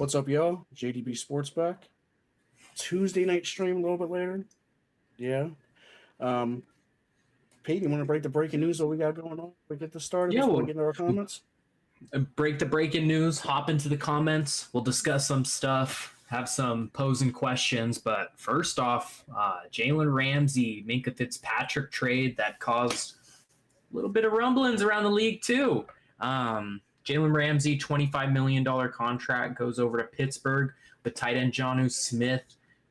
What's up, y'all? JDB Sports back. Tuesday night stream a little bit later. Yeah. Um, Peyton, you want to break the breaking news that we got going on? We get this started Yeah, before we we'll get into our comments? break the breaking news, hop into the comments. We'll discuss some stuff, have some posing questions. But first off, Jalen Ramsey, Minka Fitzpatrick trade that caused a little bit of rumblings around the league, too. Jalen Ramsey, $25 million contract, goes over to Pittsburgh with tight end Jonnu Smith,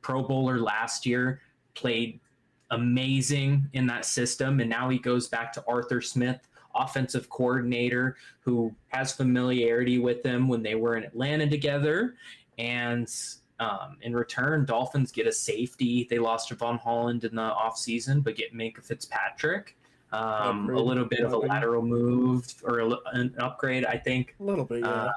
Pro Bowler last year, played amazing in that system. And now he goes back to Arthur Smith, offensive coordinator, who has familiarity with them when they were in Atlanta together. And in return, Dolphins get a safety. They lost Javon Holland in the offseason, but get Minka Fitzpatrick. A little bit of a lateral move or an upgrade, I think. A little bit, yeah.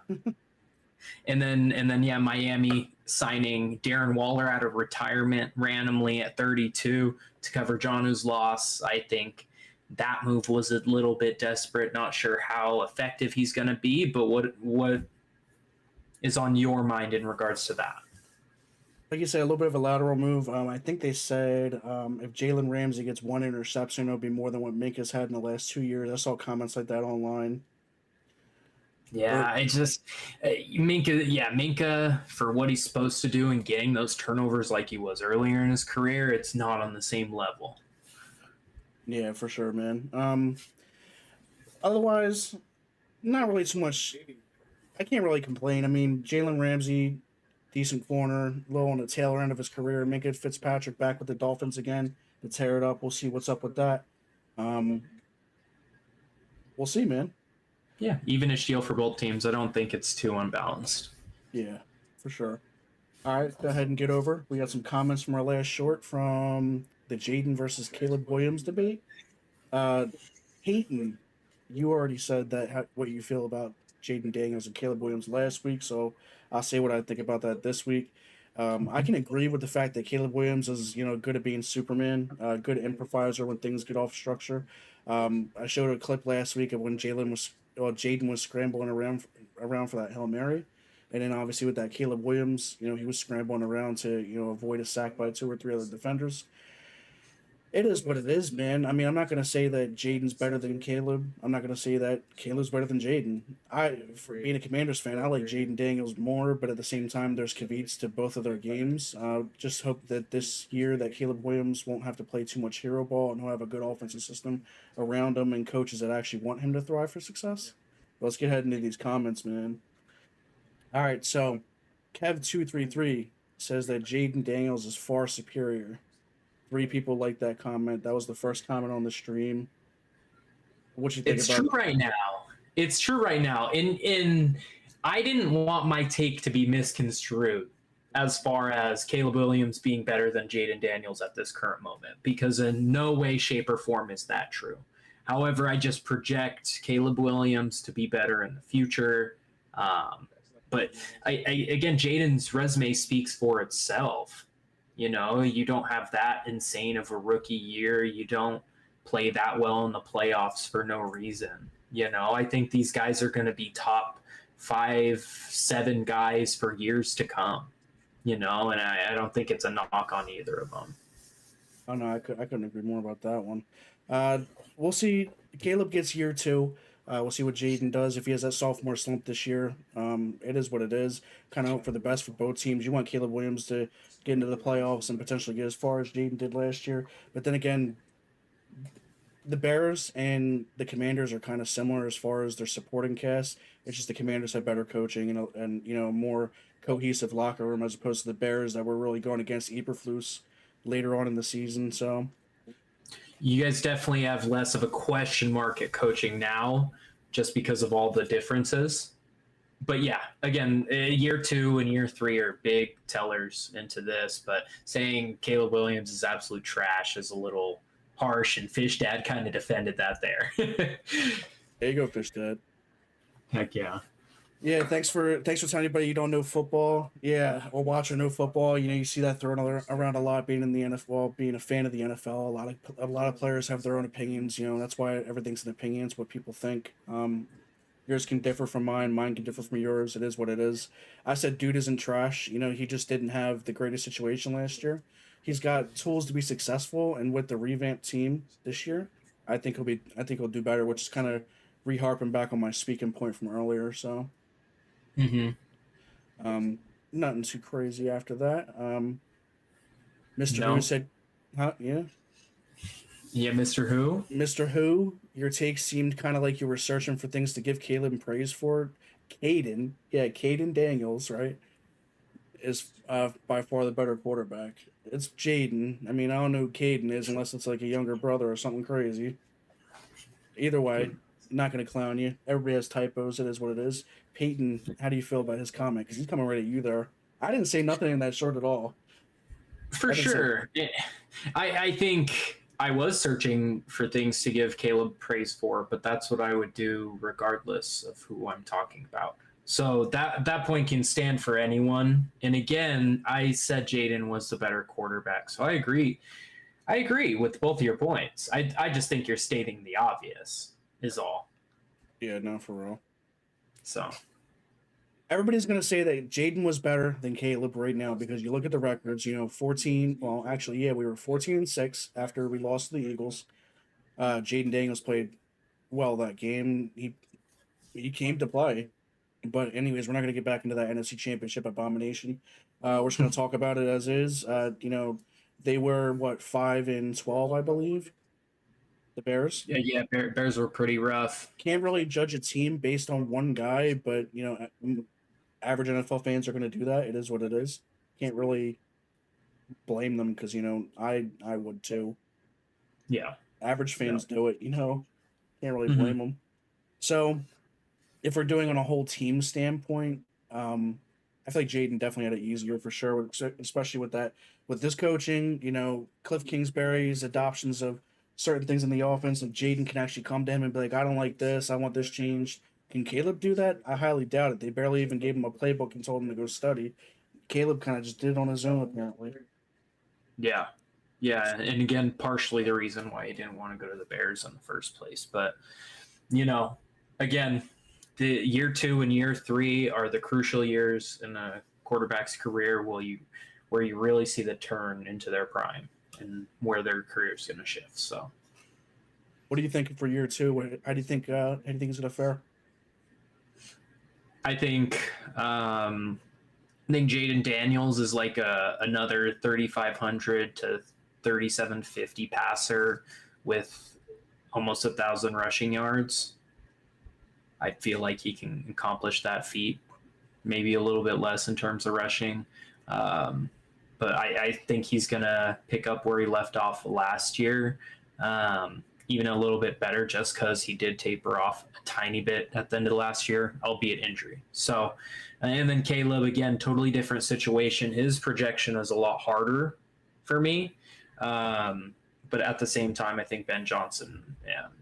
And then, Miami signing Darren Waller out of retirement randomly at 32 to cover Jonnu's loss. I think that move was a little bit desperate. Not sure how effective he's going to be, but what is on your mind in regards to that? Like you said, a little bit of a lateral move. I think they said if Jalen Ramsey gets one interception, it'll be more than what Minka's had in the last 2 years. I saw comments like that online. Yeah, I just Minka for what he's supposed to do and getting those turnovers like he was earlier in his career, it's not on the same level. Yeah, for sure, man. Otherwise, not really too much. I can't really complain. I mean, Jalen Ramsey, decent corner, low on the tail end of his career. Minka Fitzpatrick back with the Dolphins again to tear it up. We'll see what's up with that. We'll see, man. Yeah, even a deal for both teams. I don't think it's too unbalanced. Yeah, for sure. All right, go ahead and get over. We got some comments from our last short from the Jaden versus Caleb Williams debate. Peyton, you already said that what you feel about Jaden Daniels and Caleb Williams last week, so I'll say what I think about that this week. I can agree with the fact that Caleb Williams is, good at being Superman, good improviser when things get off structure. I showed a clip last week of when Jaden was scrambling around for that Hail Mary. And then obviously with that Caleb Williams, he was scrambling around to, avoid a sack by two or three other defenders. It is what it is, man. I mean, I'm not going to say that Jaden's better than Caleb. I'm not going to say that Caleb's better than Jaden. For being a Commanders fan, I like Jaden Daniels more, but at the same time, there's caveats to both of their games. Just hope that this year that Caleb Williams won't have to play too much hero ball and he'll have a good offensive system around him and coaches that actually want him to thrive for success. But let's get ahead into these comments, man. All right, so Kev233 says that Jaden Daniels is far superior. 3 people like that comment. That was the first comment on the stream. What you think it's about? True right now. It's true right now. In I didn't want my take to be misconstrued as far as Caleb Williams being better than Jaden Daniels at this current moment, because in no way, shape, or form is that true. However, I just project Caleb Williams to be better in the future. But again, Jaden's resume speaks for itself. You don't have that insane of a rookie year. You don't play that well in the playoffs for no reason. I think these guys are going to be top 5, 7 guys for years to come. And I don't think it's a knock on either of them. Oh, no, I couldn't agree more about that one. We'll see. Caleb gets year 2. We'll see what Jaden does if he has that sophomore slump this year. It is what it is. Kind of hope for the best for both teams. You want Caleb Williams to get into the playoffs and potentially get as far as Jaden did last year. But then again, the Bears and the Commanders are kind of similar as far as their supporting cast. It's just the Commanders have better coaching and more cohesive locker room as opposed to the Bears that were really going against Eberflus later on in the season. So you guys definitely have less of a question mark at coaching now just because of all the differences. But yeah, again, year 2 and year 3 are big tellers into this, but saying Caleb Williams is absolute trash is a little harsh, and Fish Dad kind of defended that there. There you go, Fish Dad. Heck yeah. Yeah, thanks for telling anybody you don't know football. Yeah, or watch or know football. You see that thrown around a lot. Being in the NFL, being a fan of the NFL, a lot of players have their own opinions. That's why everything's an opinion. It's what people think. You're Yours can differ from mine. Mine can differ from yours. It is what it is. I said, dude isn't trash. He just didn't have the greatest situation last year. He's got tools to be successful, and with the revamped team this year, I think he'll be. I think he'll do better. Which is kind of reharping back on my speaking point from earlier. So, Mm-hmm. um, nothing too crazy after that. Mr. Who No. said, huh? Yeah. Yeah, Mr. Who? Mr. Who, your take seemed kind of like you were searching for things to give Caleb praise for. Caden Daniels, right, is by far the better quarterback. It's Jaden. I mean, I don't know who Caden is unless it's like a younger brother or something crazy. Either way, not going to clown you. Everybody has typos. It is what it is. Peyton, how do you feel about his comment? Because he's coming right at you there. I didn't say nothing in that short at all. For I didn't say. sure. I think I was searching for things to give Caleb praise for, but that's what I would do regardless of who I'm talking about. So that point can stand for anyone. And again, I said Jaden was the better quarterback. So I agree. I agree with both of your points. I just think you're stating the obvious is all. Yeah, no, for real. So Everybody's going to say that Jaden was better than Caleb right now because you look at the records, 14. Well, actually, yeah, we were 14-6 after we lost to the Eagles. Jaden Daniels played well that game. He came to play. But, anyways, we're not going to get back into that NFC Championship abomination. We're just going to talk about it as is. They were, what, 5-12, I believe, the Bears. yeah, Bears were pretty rough. Can't really judge a team based on one guy, but, average NFL fans are going to do that. It is what it is. Can't really blame them because I would too. Yeah. Average Yeah. fans do it. Can't really Mm-hmm. blame them. So if we're doing on a whole team standpoint, I feel like Jaden definitely had it easier for sure, especially with this coaching. Cliff Kingsbury's adoptions of certain things in the offense, and Jaden can actually come to him and be like, "I don't like this. I want this changed." Can Caleb do that? I highly doubt it. They barely even gave him a playbook and told him to go study. Caleb kind of just did it on his own, apparently. Yeah. Yeah. And again, partially the reason why he didn't want to go to the Bears in the first place. But, you know, again, the year 2 and year 3 are the crucial years in a quarterback's career where you really see the turn into their prime and where their career is going to shift. So What do you think for year two? How do you think? How do you think is gonna fare? I think Jaden Daniels is like another 3,500 to 3,750 passer with almost 1,000 rushing yards. I feel like he can accomplish that feat. Maybe a little bit less in terms of rushing, but I think he's gonna pick up where he left off last year, even a little bit better, just because he did taper off a tiny bit at the end of last year, albeit injury. So, and then Caleb again, totally different situation. His projection is a lot harder for me, but at the same time, I think Ben Johnson and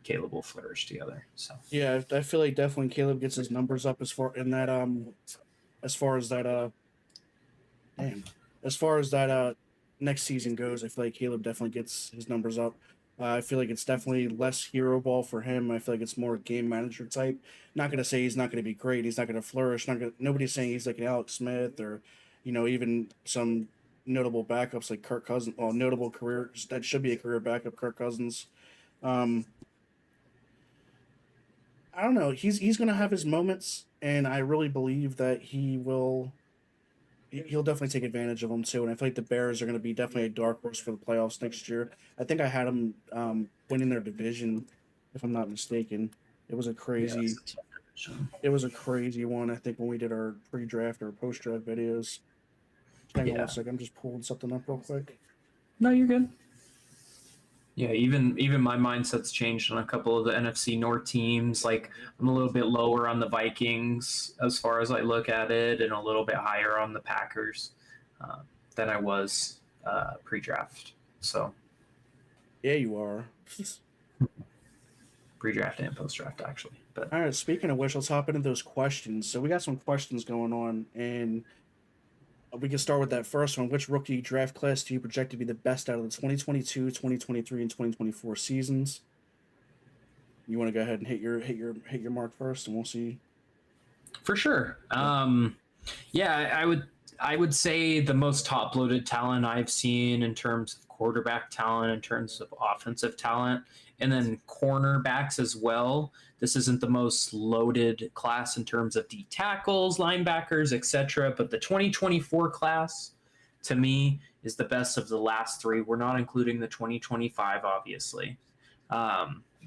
Caleb will flourish together. So Yeah, I feel like definitely Caleb gets his numbers up as far as that damn, as far as that next season goes. I feel like Caleb definitely gets his numbers up. I feel like it's definitely less hero ball for him. I feel like it's more game manager type. Not gonna say he's not gonna be great. He's not gonna flourish. Nobody's saying he's like an Alex Smith or, even some notable backups like Kirk Cousins. Well, notable career that should be a career backup, Kirk Cousins. Um, I don't know. He's gonna have his moments, and I really believe that he'll definitely take advantage of them too. And I feel like the Bears are going to be definitely a dark horse for the playoffs next year. I think I had them winning their division, if I'm not mistaken. It was a yeah, crazy, it was a crazy one. I think when we did our pre-draft or post-draft videos. Hang on one yeah. second. I'm just pulling something up real quick. No, you're good. Yeah, even my mindset's changed on a couple of the NFC North teams. Like I'm a little bit lower on the Vikings as far as I look at it, and a little bit higher on the Packers uh, than I was pre-draft. So Yeah, you are. pre-draft and post-draft actually. But All right. Speaking of which, let's hop into those questions. So we got some questions going on, and we can start with that first one. Which rookie draft class do you project to be the best out of the 2022, 2023, and 2024 seasons? You want to go ahead and hit your mark first, and we'll see. For sure. Yeah. Yeah, I would say the most top loaded talent I've seen in terms of quarterback talent, in terms of offensive talent, and then cornerbacks as well. This isn't the most loaded class in terms of D tackles, linebackers, etc. But the 2024 class, to me, is the best of the last three. We're not including the 2025, obviously,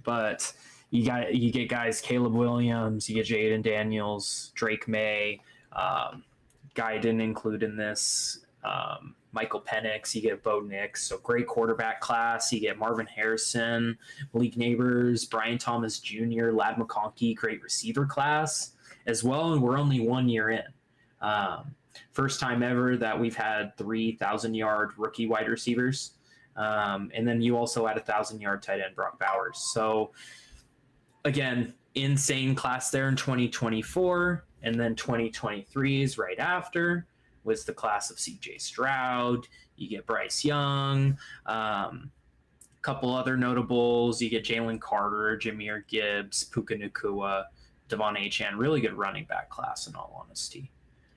but you get guys Caleb Williams, you get Jaden Daniels, Drake May. Guy I didn't include in this. Michael Penix, you get Bo Nix, so great quarterback class. You get Marvin Harrison, Malik Neighbors, Brian Thomas Jr., Lad McConkey, great receiver class as well. And we're only 1 year in. First time ever that we've had 3,000-yard rookie wide receivers. And then you also had 1,000-yard tight end Brock Bowers. So again, insane class there in 2024. And then 2023 is right after, was the class of CJ Stroud. You get Bryce Young, couple other notables. You get Jalen Carter, Jameer Gibbs, Puka Nacua, Devon Achane. Really good running back class, in all honesty.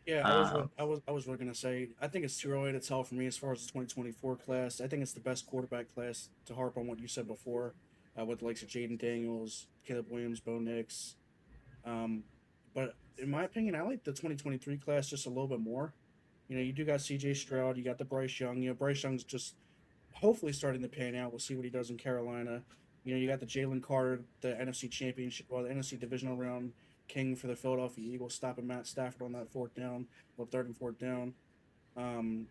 Yeah, Um, I was really gonna say. I think it's too early to tell for me as far as the 2024 class. I think it's the best quarterback class to harp on what you said before, with the likes of Jaden Daniels, Caleb Williams, Bo Nix. Um, but in my opinion, I like the 2023 class just a little bit more. You do got C.J. Stroud, you got the Bryce Young. Bryce Young's just hopefully starting to pan out. We'll see what he does in Carolina. You got the Jalen Carter, the NFC Championship, or the NFC Divisional Round king for the Philadelphia Eagles, stopping Matt Stafford on that fourth down, or third and fourth down.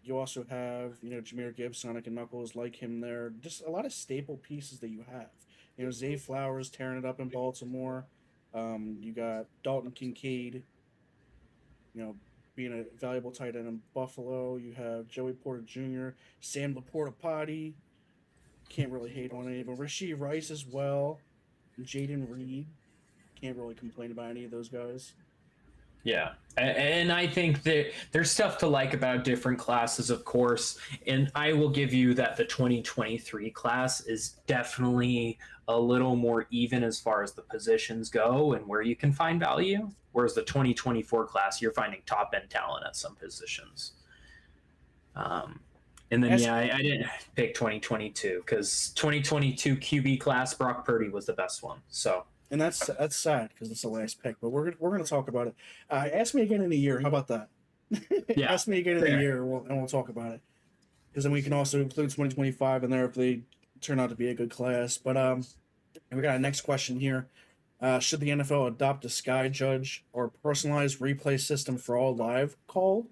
You also have, Jameer Gibbs, Sonic and Knuckles like him there. Just a lot of staple pieces that you have. Zay Flowers tearing it up in Baltimore. You got Dalton Kincaid, being a valuable tight end in Buffalo. You have Joey Porter Jr., Sam Laporta Potty. Can't really hate on any of them. Rasheed Rice as well. Jaden Reed. Can't really complain about any of those guys. Yeah. And I think that there's stuff to like about different classes, of course. And I will give you that the 2023 class is definitely a little more even as far as the positions go and where you can find value. Whereas the 2024 class, you're finding top end talent at some positions. And then, As yeah, I didn't pick 2022 because 2022 QB class, Brock Purdy was the best one. So, and that's sad because it's the last pick, but we're gonna talk about it. Ask me again in a year. How about that? yeah, Ask me again in a fair. year, and we'll talk about it. Because then we can also include 2025 in there if they turn out to be a good class. But we got a next question here. Should the NFL adopt a sky judge or personalized replay system for all live call?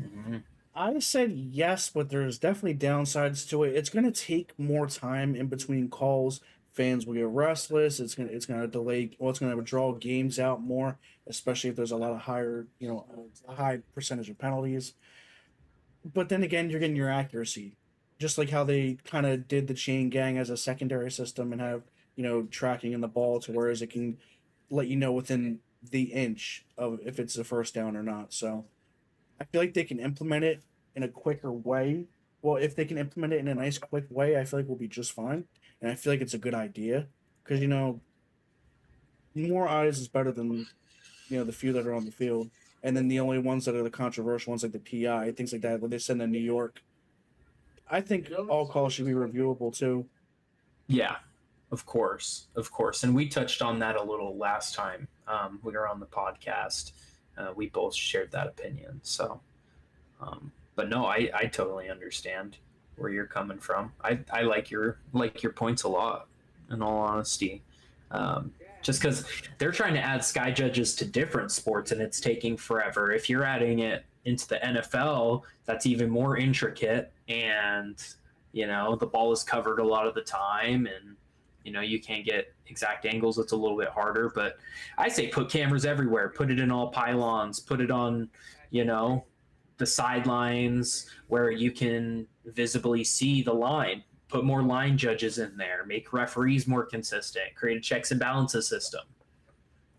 Mm-hmm. I said yes, but there's definitely downsides to it. It's going to take more time in between calls. Fans will get restless. It's gonna delay. Well, it's gonna draw games out more, especially if there's a lot of a high percentage of penalties. But then again, you're getting your accuracy, just like how they kind of did the chain gang as a secondary system and have tracking in the ball to whereas it can let you know within the inch of if it's a first down or not. So I feel like they can implement it in a quicker way. Well, if they can implement it in a nice, quick way, I feel like we'll be just fine. And I feel like it's a good idea because more eyes is better than the few that are on the field. And then the only ones that are the controversial ones, like the PI, things like that, when they send to New York. I think all calls should be reviewable too. Yeah, of course, and we touched on that a little last time we were on the podcast. We both shared that opinion. So, but no, I totally understand where you're coming from. I like your points a lot. In all honesty, just because they're trying to add sky judges to different sports and it's taking forever. If you're adding it into the NFL, that's even more intricate and the ball is covered a lot of the time and you can't get exact angles. It's a little bit harder, but I say put cameras everywhere, put it in all pylons, put it on the sidelines where you can visibly see the line, put more line judges in there, make referees more consistent, create a checks and balances system,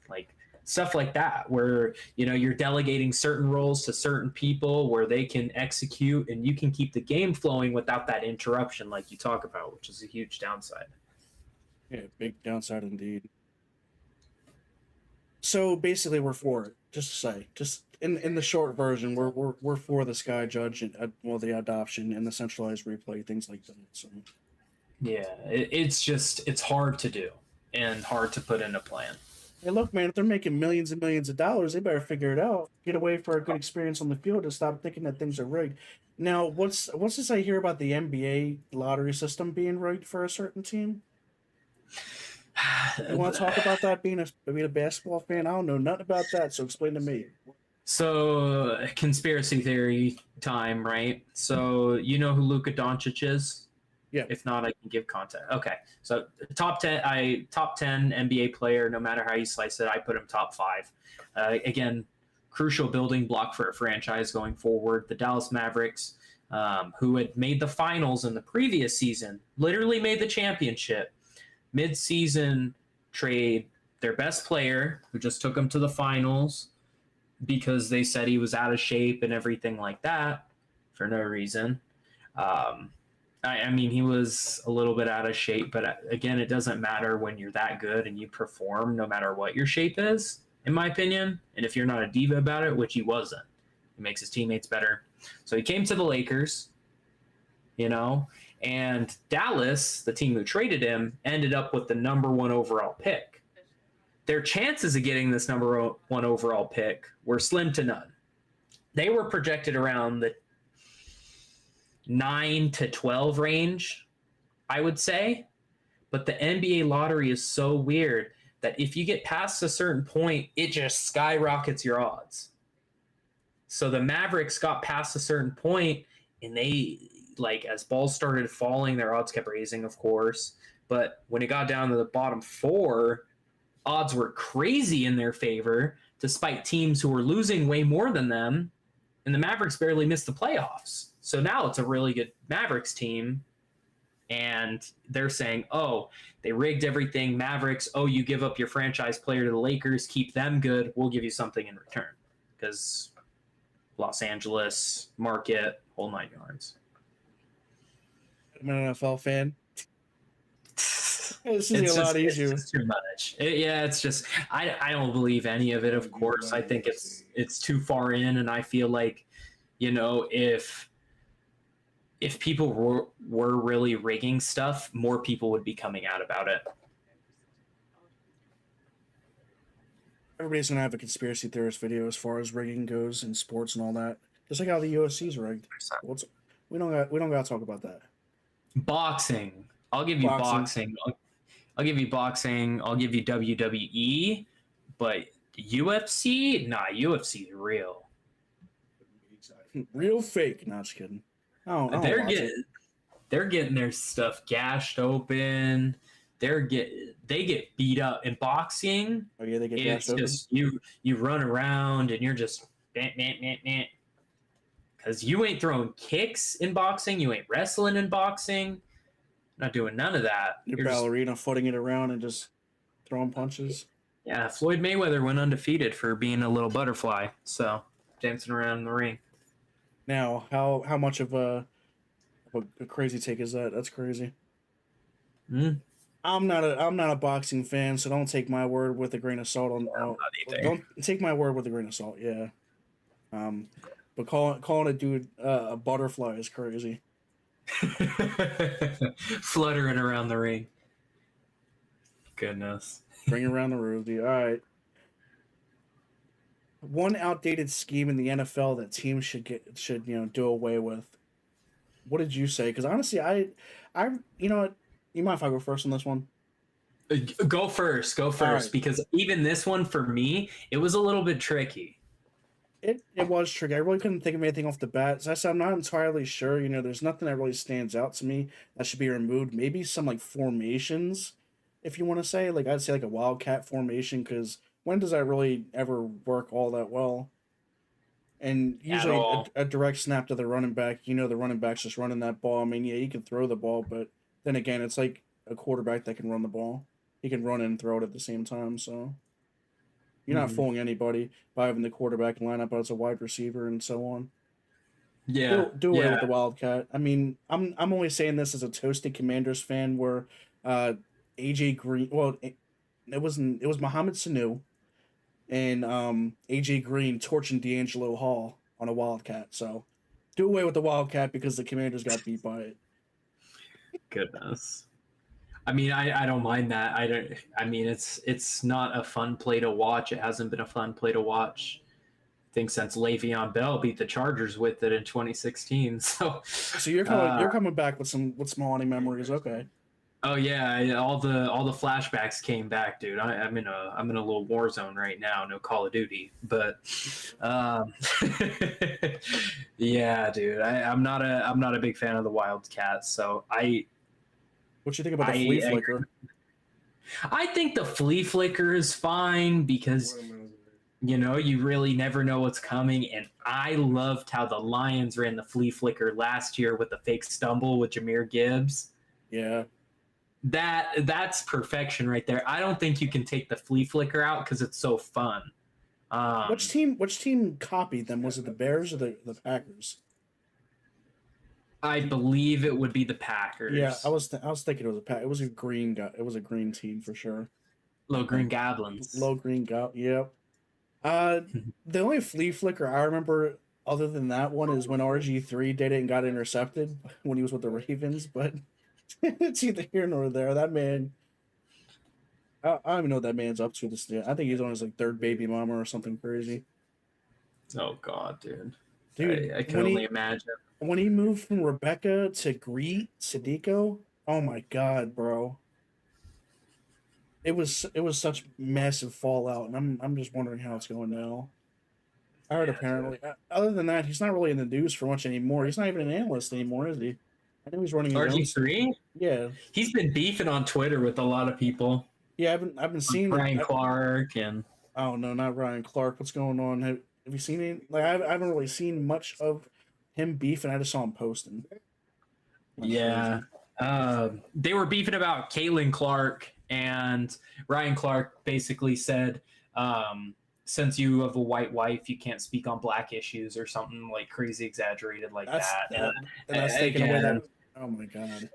like stuff like that where you're delegating certain roles to certain people where they can execute and you can keep the game flowing without that interruption like you talk about, which is a huge downside. Yeah, big downside indeed. So basically, we're for it. Just to say, just in the short version, we're for the Sky Judge and well, the adoption and the centralized replay, things like that. So Yeah, it's hard to do and hard to put in a plan. hey, look, man, if they're making millions and millions of dollars, they better figure it out. Get away for a good experience on the field and stop thinking that things are rigged. Now, what's this I hear about the NBA lottery system being rigged for a certain team? You want to talk about that being a basketball fan? I don't know nothing about that, so explain to me. So conspiracy theory time, right? So you know who Luka Doncic is? Yeah, If not, I can give context. Okay, so top 10 NBA player, no matter how you slice it, I put him top five. Again, crucial building block for a franchise going forward. The Dallas Mavericks, who had made the finals in the previous season, literally made the championship. Mid-season trade their best player, who just took them to the finals because they said he was out of shape and everything like that for no reason. Um, I mean, he was a little bit out of shape, but again, it doesn't matter when you're that good and you perform no matter what your shape is, in my opinion. And if you're not a diva about it, which he wasn't, it makes his teammates better. So he came to the Lakers, you know, and Dallas, the team who traded him, ended up with the number one overall pick. Their chances of getting this number one overall pick were slim to none. They were projected around the 9 to 12 range, I would say. But the NBA lottery is so weird that if you get past a certain point, it just skyrockets your odds. So the Mavericks got past a certain point and they, like, as balls started falling, their odds kept raising, of course. But when it got down to the bottom four, odds were crazy in their favor, despite teams who were losing way more than them. And the Mavericks barely missed the playoffs. So now it's a really good Mavericks team. And they're saying, oh, they rigged everything. Mavericks, oh, you give up your franchise player to the Lakers, keep them good. We'll give you something in return. Because Los Angeles market, whole nine yards. I'm an NFL fan. This is a It's lot just easier. too much. Yeah, it's just I don't believe any of it. Of course, I think it's too far in, and I feel like, you know, if people were really rigging stuff, more people would be coming out about it. Everybody's gonna have a conspiracy theorist video as far as rigging goes in sports and all that. Just like how the UFC's rigged. What's we don't gotta talk about that. Boxing, I'll give you Boxing. boxing. I'll give you boxing. I'll give you WWE, but UFC, nah, UFC is real. Real fake. No, just kidding. I don't They're watch it. getting they're getting their stuff gashed open. They get beat up in boxing. Oh yeah, they get gashed It's open. just you run around and you're just because you ain't throwing kicks in boxing, you ain't wrestling in boxing, not doing none of that. Your You're just ballerina footing it around and just throwing punches. yeah. Floyd Mayweather went undefeated for being a little butterfly, so dancing around in the ring. Now, how much of a crazy take is that? That's crazy. Mm, I'm not a boxing fan, so don't take my word with a grain of salt. not either. Don't take my word with a grain of salt. Yeah. Um, but calling a dude a butterfly is crazy. Fluttering around the ring. Goodness. Bring around the rosy. All right. One outdated scheme in the NFL that teams should do away with. What did you say? Because honestly, I you know what? You mind if I go first on this one? Go first. Go All right. first. Because even this one for me, it was a little bit tricky. It was tricky. I really couldn't think of anything off the bat. So I said I'm not entirely sure. There's nothing that really stands out to me that should be removed. Maybe some like formations, if you want to say. Like I'd say like a wildcat formation, because when does that really ever work all that well? And At usually all. a direct snap to the running back. The running back's just running that ball. I mean, yeah, he can throw the ball, but then again, it's like a quarterback that can run the ball. He can run and throw it at the same time. So you're not Mhm. fooling anybody by having the quarterback line up as a wide receiver and so on. Yeah. Do away with Yeah. the Wildcat. I mean, I'm only saying this as a toasted Commanders fan, where uh, AJ Green. Well, it was Mohamed Sanu and AJ Green torching D'Angelo Hall on a Wildcat. So do away with the Wildcat because the Commanders got beat by it. Goodness. I mean, I don't mind that. I don't. I mean, it's not a fun play to watch. It hasn't been a fun play to watch. I think since Le'Veon Bell beat the Chargers with it in 2016. So you're coming back with some with Smalley memories. Okay. Oh yeah, all the flashbacks came back, dude. I'm in a little war zone right now. No Call of Duty, but um, yeah, dude. I'm not a big fan of the Wildcats. So What you think about the flea I flicker? I think the flea flicker is fine because you really never know what's coming. And I loved how the Lions ran the flea flicker last year with the fake stumble with Jahmyr Gibbs. Yeah. That's perfection right there. I don't think you can take the flea flicker out because it's so fun. Which team copied them? Was it the Bears or the Packers? I believe it would be the Yeah, Packers. I was thinking it was a pack. It was a green guy. It was a green team for sure. Low Green Goblins. Low green guy. Yep. Uh, the only flea flicker I remember other than that one is when RG3 did it and got intercepted when he was with the Ravens. But it's either here nor there. That man, I don't even know what that man's up to this day. I think he's on his like third baby mama or something crazy. Oh God, dude. Dude, I can only imagine. when he moved from Rebecca to Greet Sadiko, oh my God, bro. It was such massive fallout, and I'm just wondering how it's going now. I heard Yeah, dude. apparently. Other than that, he's not really in the news for much anymore. He's not even an analyst anymore, is he? I know he's running his own. RG3? Yeah, He's been beefing on Twitter with a lot of people. yeah. I've been Like seeing it. Brian Clark and Oh no, not Ryan Clark. What's going on? Have you seen it? Like I haven't really seen much of him beefing. I just saw him posting. Like yeah. crazy. They were beefing about Caitlin Clark, and Ryan Clark basically said, since you have a white wife, you can't speak on black issues or something like crazy exaggerated like That's that. that, and that's taking away Again, that. Oh my God.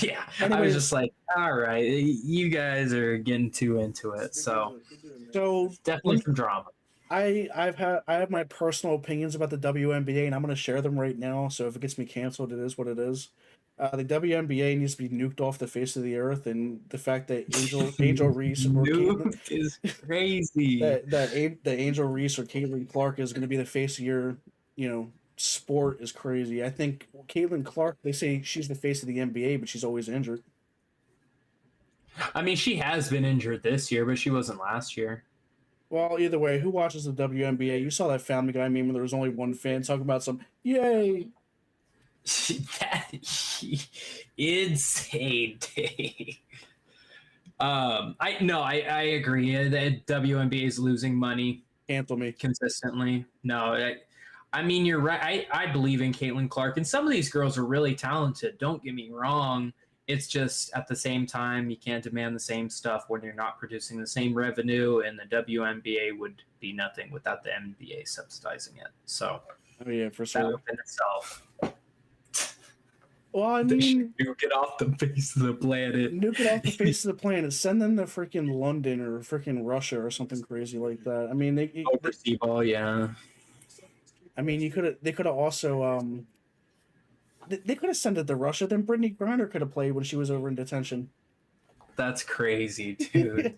yeah, I was just Anyways, like, all right, you guys are getting too into it. So so definitely some drama. I have my personal opinions about the WNBA, and I'm going to share them right now. So if it gets me canceled, it is what it is. The WNBA needs to be nuked off the face of the earth, and the fact that Angel Reese or Caitlin, Nuke is crazy. that Angel Reese or Caitlin Clark is going to be the face of your sport is crazy. I think Caitlin Clark, they say she's the face of the NBA, but she's always injured. I mean, she has been injured this year, but she wasn't last year. Well, either way, who watches the WNBA? You saw that Family Guy meme where there was only one fan talking about some yay. That insane take. I agree. The WNBA is losing money Cancel me. consistently. No, I mean you're right. I believe in Caitlin Clark, and some of these girls are really talented. Don't get me wrong. It's just at the same time you can't demand the same stuff when you're not producing the same revenue, and the WNBA would be nothing without the NBA subsidizing it. So Oh yeah, for that sure. within itself, Well, I they should mean, nuke it off the face of the planet. nuke it off the face of the planet. Send them to freaking London or freaking Russia or something crazy like that. I mean, Overseas ball, yeah. I mean, they could have also they could have sent it to Russia. Then Brittany Griner could have played when she was over in detention. That's crazy, dude.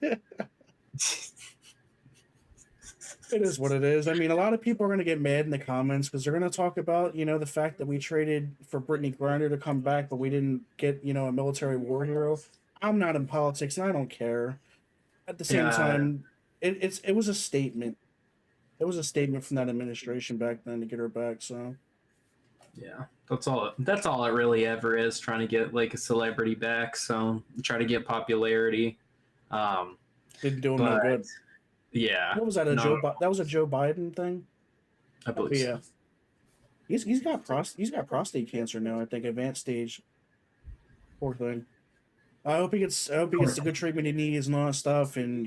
It is what it is. I mean, a lot of people are going to get mad in the comments because they're going to talk about, the fact that we traded for Brittany Griner to come back, but we didn't get, a military war hero. I'm not in politics and I don't care. At the same Yeah, time, it was a statement. It was a statement from that administration back then to get her back. So yeah. That's all it really ever is, trying to get like a celebrity back. So try to get popularity. Um, didn't do him no but good. yeah, What was that? no, That was a Joe Biden thing. I Oh believe so. yeah, he's got prostate cancer now. I think advanced stage. Poor thing. I hope he gets the good treatment he needs and all that stuff. And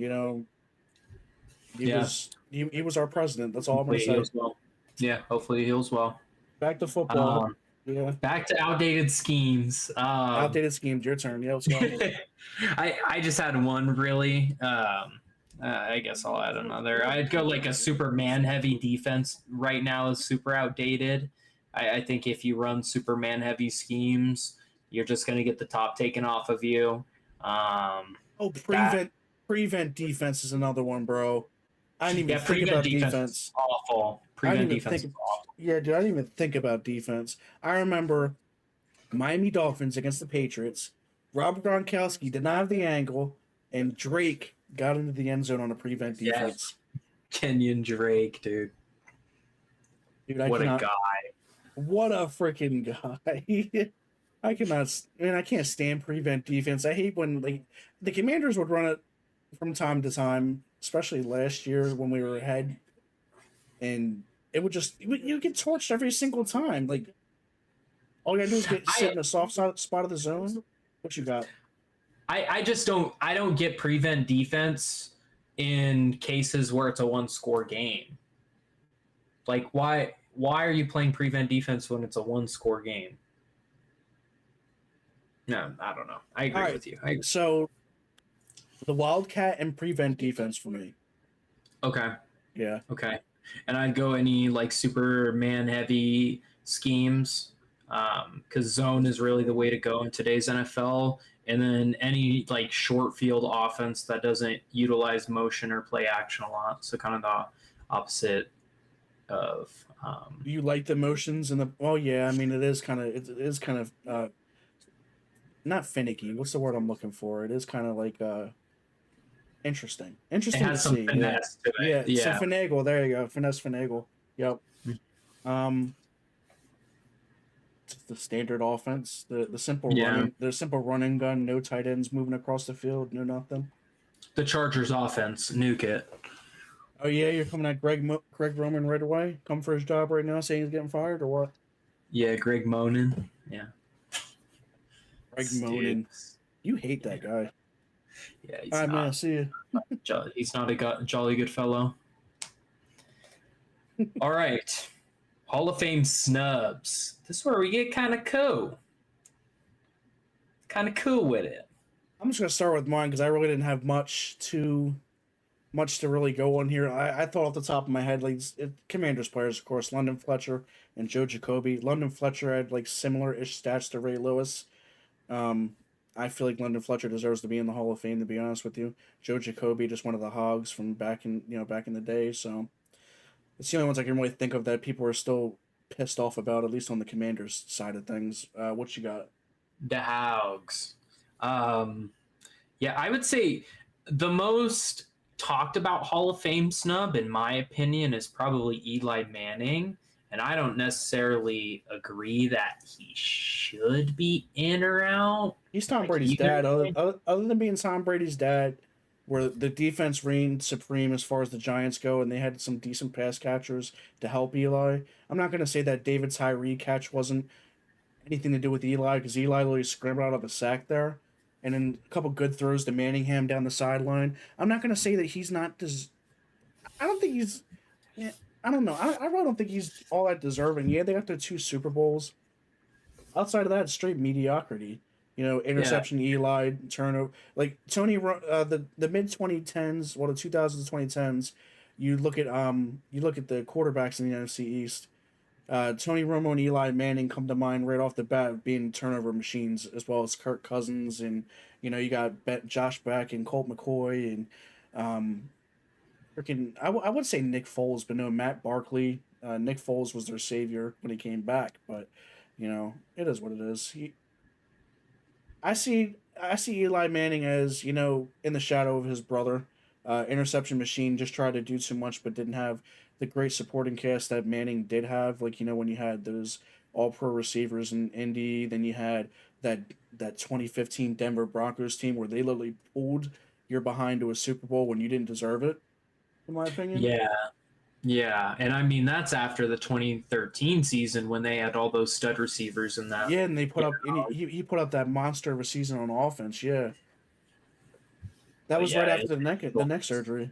Yeah, he was our president. That's all I'm gonna hopefully he say. heals well. Yeah, hopefully he heals well. Back to football. Um, Yeah, back to outdated schemes. outdated schemes. Your turn. Yeah, let's go. I just had one really. I guess I'll add another. I'd go like a super man heavy defense right now is super outdated. I think if you run super man heavy schemes, you're just going to get the top taken off of you. Oh, That prevent defense is another one, bro. I didn't even Yeah, think prevent about defense is defense. awful. I didn't Prevent even defense is think. awful. Yeah, dude, I didn't even think about defense. I remember Miami Dolphins against the Patriots. Rob Gronkowski did not have the angle, and Drake got into the end zone on a prevent Yeah, defense. Kenyon Drake, dude, Dude, I what a cannot. guy. What a freaking guy! I cannot. Man, I can't stand prevent defense. I hate when like the Commanders would run it from time to time, especially last year when we were ahead, and it would just you get torched every single time. Like all you gotta do is get sit I in a soft spot of the zone. What you got? I just don't get prevent defense in cases where it's a one score game. Like why are you playing prevent defense when it's a one score game? No, I don't know. I All agree right, with you. I agree. so the Wildcat and prevent defense for me. Okay. Yeah. Okay. And I'd go any like Superman heavy schemes because zone is really the way to go in today's NFL. And then any like short field offense that doesn't utilize motion or play action a lot. So kind of the opposite of. You like the motions and the oh yeah, I mean it is kind of not finicky. What's the word I'm looking for? It is kind of like interesting. It Interesting to has some see. Yeah. finesse to it. Yeah, so Yeah. finagle, there you go. Finesse finagle. Yep. Um the standard offense, Yeah. the simple running gun, no tight ends moving across the field, no nothing. The Chargers offense, nuke it. Oh yeah, you're coming at Greg Roman right away. Come for his job right now, saying he's getting fired or what? Yeah, Greg Monin. Yeah. Greg Dude. Monin. You hate Yeah, that guy. yeah, All he's right, man. not. See you. He's not a jolly good fellow. All right. Hall of Fame snubs. This is where we get kind of cool. Kind of cool with it. I'm just gonna start with mine because I really didn't have much to really go on here. I thought off the top of my head, like Commanders players, of course, London Fletcher and Joe Jacoby. London Fletcher had like similar ish stats to Ray Lewis. Um, I feel like London Fletcher deserves to be in the Hall of Fame. To be honest with you, Joe Jacoby just one of the hogs from back in the day. So it's the only ones I can really think of that people are still pissed off about, at least on the Commanders side of things. What you got? The Hogs. Um, yeah, I would say the most talked about Hall of Fame snub, in my opinion, is probably Eli Manning. And I don't necessarily agree that he should be in or out. He's Tom Like Brady's either dad. Other than being Tom Brady's dad, where the defense reigned supreme as far as the Giants go, and they had some decent pass catchers to help Eli. I'm not going to say that David Tyree catch wasn't anything to do with Eli because Eli literally scrambled out of a sack there, and then a couple good throws to Manningham down the sideline. I'm not going to say that he's not. I don't think he's. Yeah, I don't know. I really don't think he's all that deserving. Yeah, they got their two Super Bowls. Outside of that, it's straight mediocrity. You know, yeah, interception, Eli, turnover. Like the mid 2010s, well, the 2000s, 2010s. You look at the quarterbacks in the NFC East. Tony Romo and Eli Manning come to mind right off the bat, being turnover machines, as well as Kirk Cousins, and you got Josh Beck and Colt McCoy and um, freaking. I would say Nick Foles, but no, Matt Barkley. Nick Foles was their savior when he came back, but it is what it is. I see Eli Manning as in the shadow of his brother. Interception machine just tried to do too much, but didn't have the great supporting cast that Manning did have. Like when you had those All Pro receivers in Indy, then you had that 2015 Denver Broncos team where they literally pulled your behind to a Super Bowl when you didn't deserve it. In my opinion. yeah, yeah. And I mean, that's after the 2013 season when they had all those stud receivers in that. Yeah, and they put Yeah, up and he put up that monster of a season on offense. Yeah, that but was right yeah, after the neck surgery.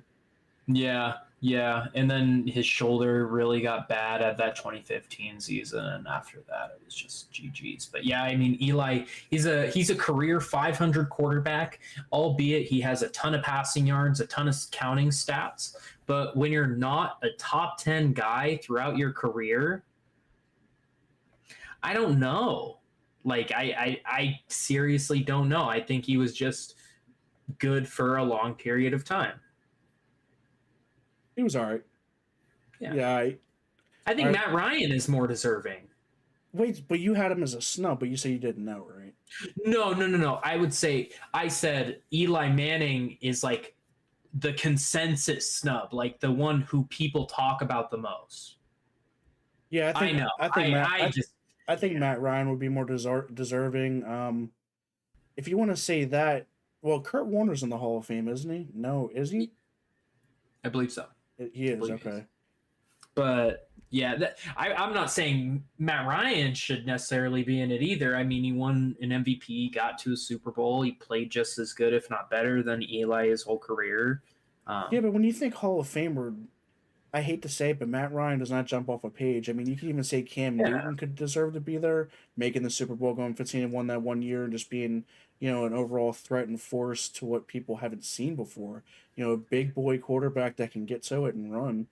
yeah. Yeah, and then his shoulder really got bad at that 2015 season, and after that, it was just GG's. But yeah, I mean, Eli, he's a career 500 quarterback, albeit he has a ton of passing yards, a ton of counting stats. But when you're not a top 10 guy throughout your career, I don't know. Like, I seriously don't know. I think he was just good for a long period of time. He was all right. Yeah, Yeah, I think I Matt Ryan is more deserving. wait, but you had him as a snub, but you say you didn't know, right? No. I said Eli Manning is like the consensus snub, like the one who people talk about the most. Yeah, I know. I think Matt I just I think yeah. Matt Ryan would be more deserving. If you want to say that, well, Kurt Warner's in the Hall of Fame, isn't he? No, is he? I believe so. He I is. believe he is. Okay. But yeah, I'm not saying Matt Ryan should necessarily be in it either. I mean, he won an MVP, got to a Super Bowl. He played just as good, if not better, than Eli his whole career. Yeah, Um, but when you think Hall of Famer, I hate to say it, but Matt Ryan does not jump off a page. I mean, you could even say Cam yeah, Newton could deserve to be there, making the Super Bowl, going 15-1 that one year, and just being, an overall threat and force to what people haven't seen before. A big boy quarterback that can get to it and run.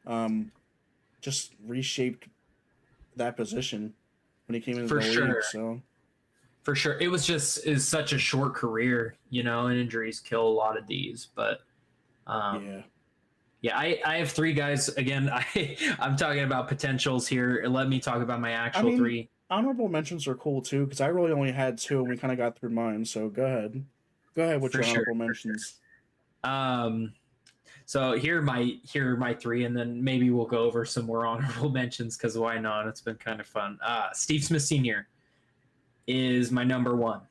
Um, just reshaped that position when he came into for the league. sure. So For sure. It was just is such a short career, and injuries kill a lot of these. But um, yeah, yeah, I have three guys. Again, I'm talking about potentials here. Let me talk about my I actual mean, three. honorable mentions are cool too because I really only had two and we kind of got through mine. So go ahead with For your sure. honorable mentions. Um, so here are my three, and then maybe we'll go over some more honorable mentions because why not? It's been kind of fun. Steve Smith Sr. is my number one.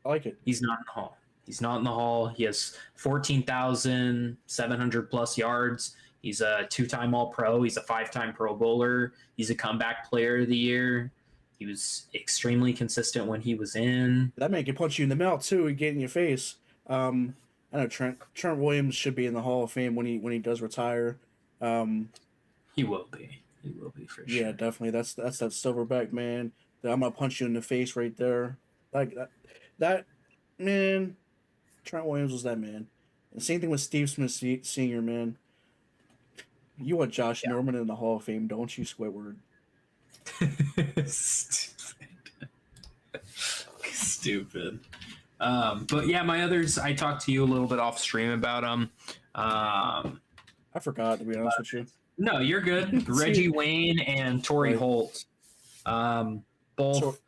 I like it. He's not in the hall. He's not in the hall. He has 14,700 plus yards. He's a two-time All-Pro. He's a five-time Pro Bowler. He's a comeback player of the year. He was extremely consistent when he was in. That man can punch you in the mouth too and get in your face. I know Trent Williams should be in the Hall of Fame when he does retire. Um, He will be. He will be for yeah, sure. definitely. That's that silverback man. That I'm gonna punch you in the face right there. Like that man. Trent Williams was that man. And same thing with Steve Smith Senior. Man, you want Josh Norman in the Hall of Fame, don't you, Squidward? Yeah. Stupid. Stupid. But yeah, my others, I talked to you a little bit off stream about them. I forgot to be honest with you. No, you're good. See, Reggie Wayne and Torrey right. Holt, um, So both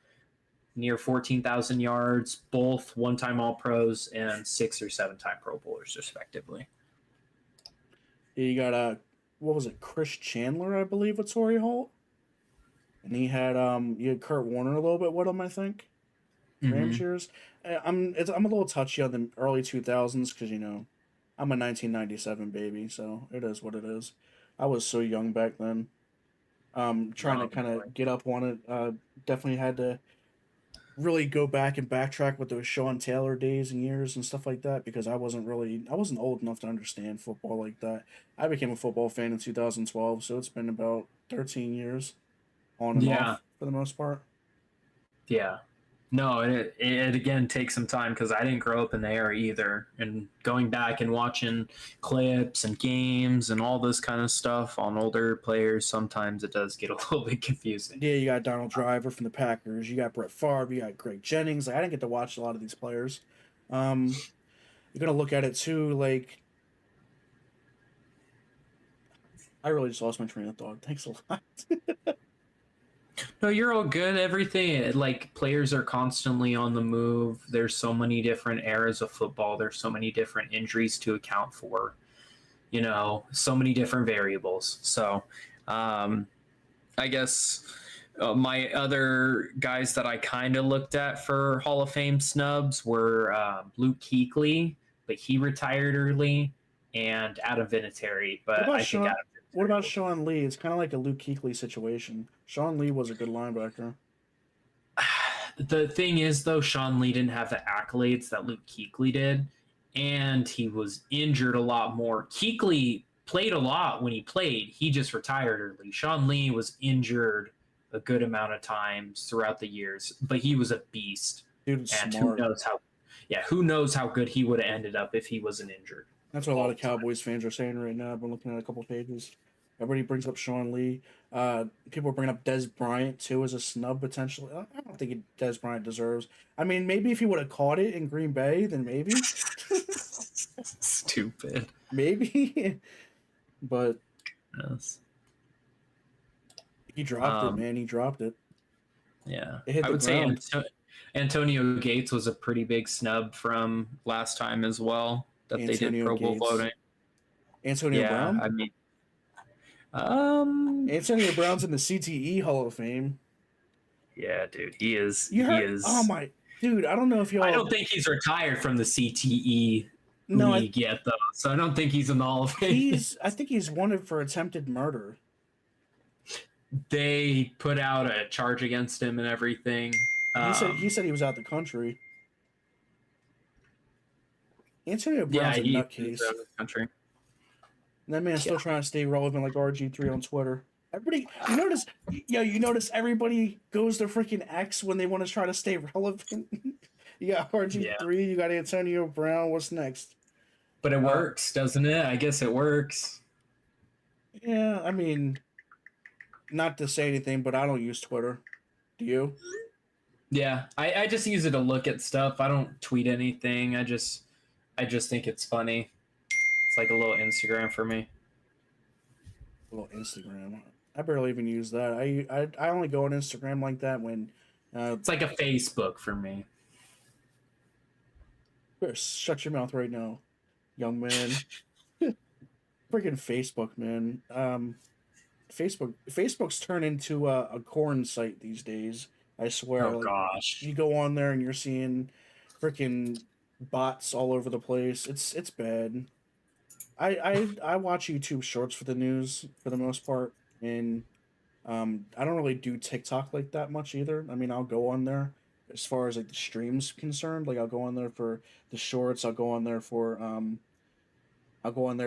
near 14,000 yards, both one-time All-Pros and 6 or 7-time Pro Bowlers, respectively. you got what was it, Chris Chandler, I believe, with Torrey Holt, and you had Kurt Warner a little bit with him, I think. Rams Mm-hmm. years. I'm a little touchy on the early 2000s because I'm a 1997 baby, so it is what it is. I was so young back then. Trying to Oh, kind boy. of get up on it. Definitely had to really go back and backtrack with those Sean Taylor days and years and stuff like that because I wasn't old enough to understand football like that. I became a football fan in 2012, so it's been about 13 years on and Yeah, off for the most part. yeah. No, it again takes some time because I didn't grow up in the era either. And going back and watching clips and games and all this kind of stuff on older players, sometimes it does get a little bit confusing. Yeah, you got Donald Driver from the Packers. You got Brett Favre. You got Greg Jennings. Like, I didn't get to watch a lot of these players. Um, you're gonna look at it too. Like I really just lost my train of thought. Thanks a lot. No, you're all good. Everything like players are constantly on the move. There's so many different eras of football. There's so many different injuries to account for. So many different variables. So, um, I guess my other guys that I kind of looked at for Hall of Fame snubs were Luke Kuechly, but he retired early, and Adam Vinatieri. what But about I think Sean? Adam What Vinatieri about will. Sean Lee? It's kind of like a Luke Kuechly situation. Sean Lee was a good linebacker. The thing is, though, Sean Lee didn't have the accolades that Luke Kuechly did, and he was injured a lot more. Kuechly played a lot when he played. He just retired early. Sean Lee was injured a good amount of times throughout the years, but he was a beast. Dude is And who smart. knows how who knows how good he would have ended up if he wasn't injured. That's what a lot of Cowboys fans are saying right now. I've been looking at a couple pages. Everybody brings up Sean Lee. People are bringing up Des Bryant too as a snub potentially. I don't think Des Bryant deserves. I mean, maybe if he would have caught it in Green Bay, then maybe, Stupid. maybe. But Yes. he dropped it, man. He dropped it. Yeah, It hit I the would say ground. Antonio Gates was a pretty big snub from last time as well that they did Antonio Pro Bowl Gates, voting. Antonio Yeah, Brown. I mean, Antonio Brown's in the CTE Hall of Fame. yeah, dude, he is. You He heard? Oh is. my, dude! I don't know if I y'all. don't think he's retired from the CTE No, league yet, though. So I don't think he's in the Hall of Fame. I think he's wanted for attempted murder. They put out a charge against him and everything. He said he was out the country. Antonio Yeah, Brown's a he's nutcase. out of the country. And that man's Yeah. still trying to stay relevant like RG3 on Twitter. Everybody, you notice everybody goes to freaking X when they want to try to stay relevant. You got Yeah. RG3, you got Antonio Brown. What's next? But it works, doesn't it? I guess it works. Yeah, I mean, not to say anything, but I don't use Twitter. Do you? Yeah, I just use it to look at stuff. I don't tweet anything. I just think it's funny. It's like a little Instagram for me. A little Instagram. I barely even use that. I only go on Instagram like that when. It's like a Facebook for me. Shut your mouth right now, young man. Freaking Facebook, man. Facebook's turned into a corn site these days. I swear. Oh Like gosh. you go on there and you're seeing freaking bots all over the place. It's bad. I watch YouTube Shorts for the news for the most part, and I don't really do TikTok like that much either. I mean, I'll go on there as far as like the streams concerned. Like I'll go on there for the shorts. I'll go on there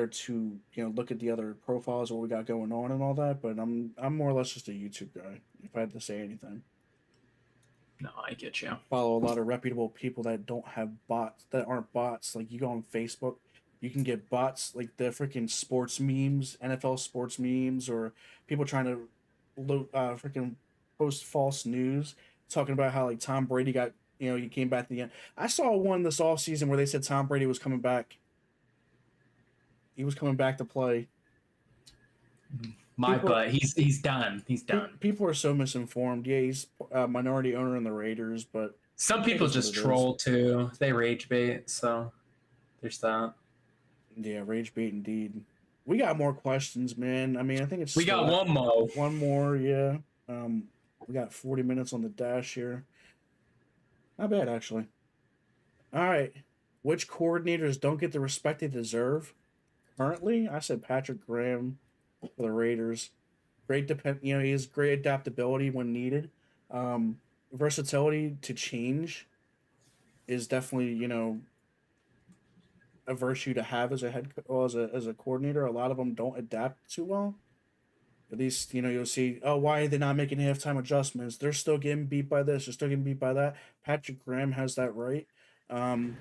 to look at the other profiles, what we got going on and all that. But I'm more or less just a YouTube guy. If I had to say anything, No, I get you. follow a lot of reputable people that don't have bots, that aren't bots. Like you go on Facebook, you can get bots like the freaking sports memes, NFL sports memes, or people trying to freaking post false news talking about how like Tom Brady got he came back at the end. I saw one this off season where they said Tom Brady was coming back. He was coming back to play. My People, butt. He's done. He's done. people are so misinformed. Yeah, he's a minority owner in the Raiders, but Some it people is what just it is. troll too. They rage bait. So there's that. Yeah, rage bait indeed. We got more questions, man. I mean, I think it's We got one more. one more. Yeah. We got 40 minutes on the dash here. Not bad, actually. All right. Which coordinators don't get the respect they deserve? Currently, I said Patrick Graham for the Raiders. He has great adaptability when needed. Versatility to change is definitely a virtue to have as a as a coordinator. A lot of them don't adapt too well. At least you'll see. Oh, why are they not making halftime adjustments? They're still getting beat by this. They're still getting beat by that. Patrick Graham has that right. Um,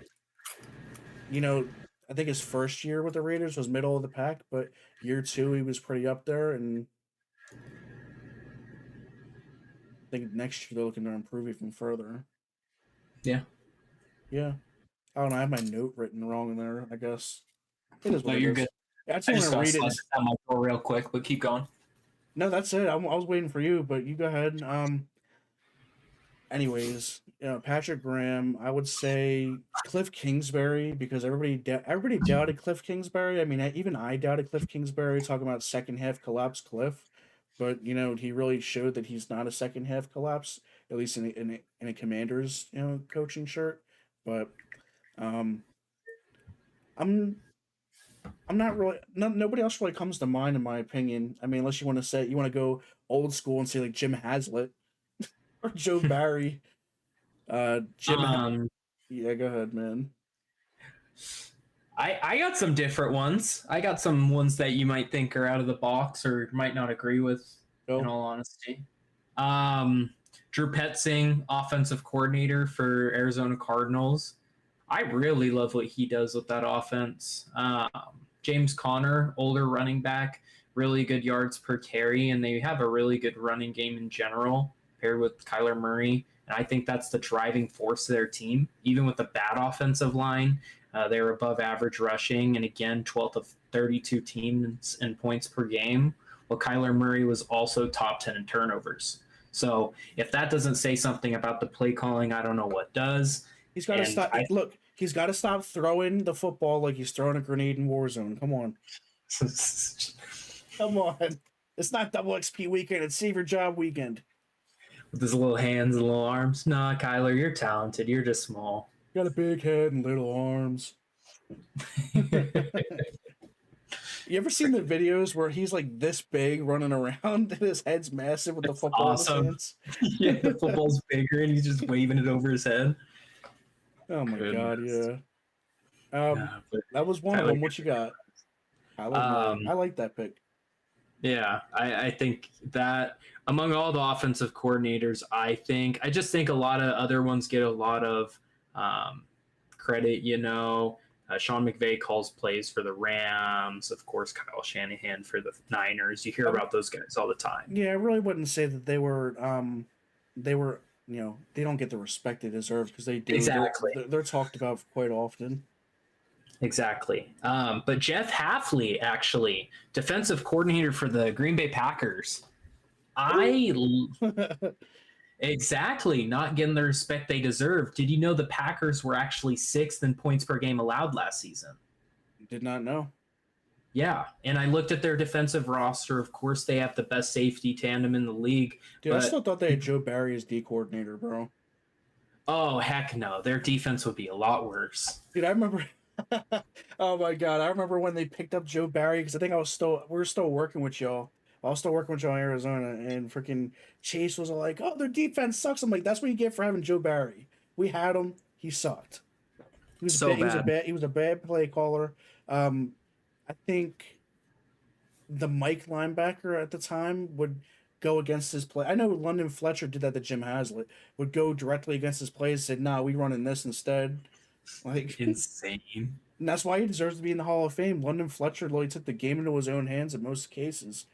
you know, I think his first year with the Raiders was middle of the pack, but year two he was pretty up there, and I think next year they're looking to improve even further. Yeah. Yeah, I don't know. I have my note written wrong in there. I guess it is No, what it you're is. good. I just I want just to gotta read it. slide this down my door real quick, but keep going. No, that's it. I was waiting for you, but you go ahead. Anyways, Patrick Graham. I would say Cliff Kingsbury because everybody doubted Cliff Kingsbury. I mean, even I doubted Cliff Kingsbury. Talking about second half collapse, Cliff, but he really showed that he's not a second half collapse, at least in a Commanders coaching shirt. But um, I'm I'm not really nobody else really comes to mind in my opinion. I mean, unless you want to go old school and say like Jim Haslett or Joe Barry. Jim. Um, Yeah, go ahead, man. I got some different ones. I got some ones that you might think are out of the box or might not agree with, in Go. all honesty. Um, Drew Petzing, offensive coordinator for Arizona Cardinals. I really love what he does with that offense. James Conner, older running back, really good yards per carry, and they have a really good running game in general paired with Kyler Murray. And I think that's the driving force of their team, even with the bad offensive line. They're above average rushing, and again, 12th of 32 teams in points per game. Well, Kyler Murray was also top 10 in turnovers. So if that doesn't say something about the play calling, I don't know what does. He's got to And stop. Look, he's got to stop throwing the football like he's throwing a grenade in Warzone. Come on. Come on. It's not double XP weekend. It's save your job weekend. with his little hands and little arms. Nah, Kyler, you're talented. You're just small. Got a big head and little arms. You ever seen the videos where he's like this big running around and his head's massive with the It's football awesome. in his hands? Yeah, the football's bigger and he's just waving it over his head. Oh my god, yeah. But That was one of Kyler, them. What you got? Kyler Murray. I like that pick. yeah, I think that among all the offensive coordinators, I just think a lot of other ones get a lot of credit. Sean McVay calls plays for the Rams, of course. Kyle Shanahan for the Niners. You hear about those guys all the time. Yeah, I really wouldn't say that they were. They don't get the respect they deserve because they do. Exactly. They're talked about quite often. Exactly. But Jeff Hafley, actually, defensive coordinator for the Green Bay Packers. Exactly, not getting the respect they deserve. Did you know the Packers were actually 6th in points per game allowed last season? Did not know. Yeah, and I looked at their defensive roster. Of course, they have the best safety tandem in the league. Dude, I still thought they had Joe Barry as D coordinator, bro. Oh, heck no. Their defense would be a lot worse. Dude, I remember. Oh my god, I remember when they picked up Joe Barry because I think we were still working with y'all. I was still working with y'all in Arizona, and freaking Chase was like, "Oh, their defense sucks." I'm like, "That's what you get for having Joe Barry. We had him. He sucked. He was So bad. He was a bad play caller. I think the Mike linebacker at the time would go against his play. I know London Fletcher did that to Jim Haslett. Would go directly against his plays. Said, "Nah, we running this instead." Like insane. And that's why he deserves to be in the Hall of Fame. London Fletcher literally took the game into his own hands in most cases.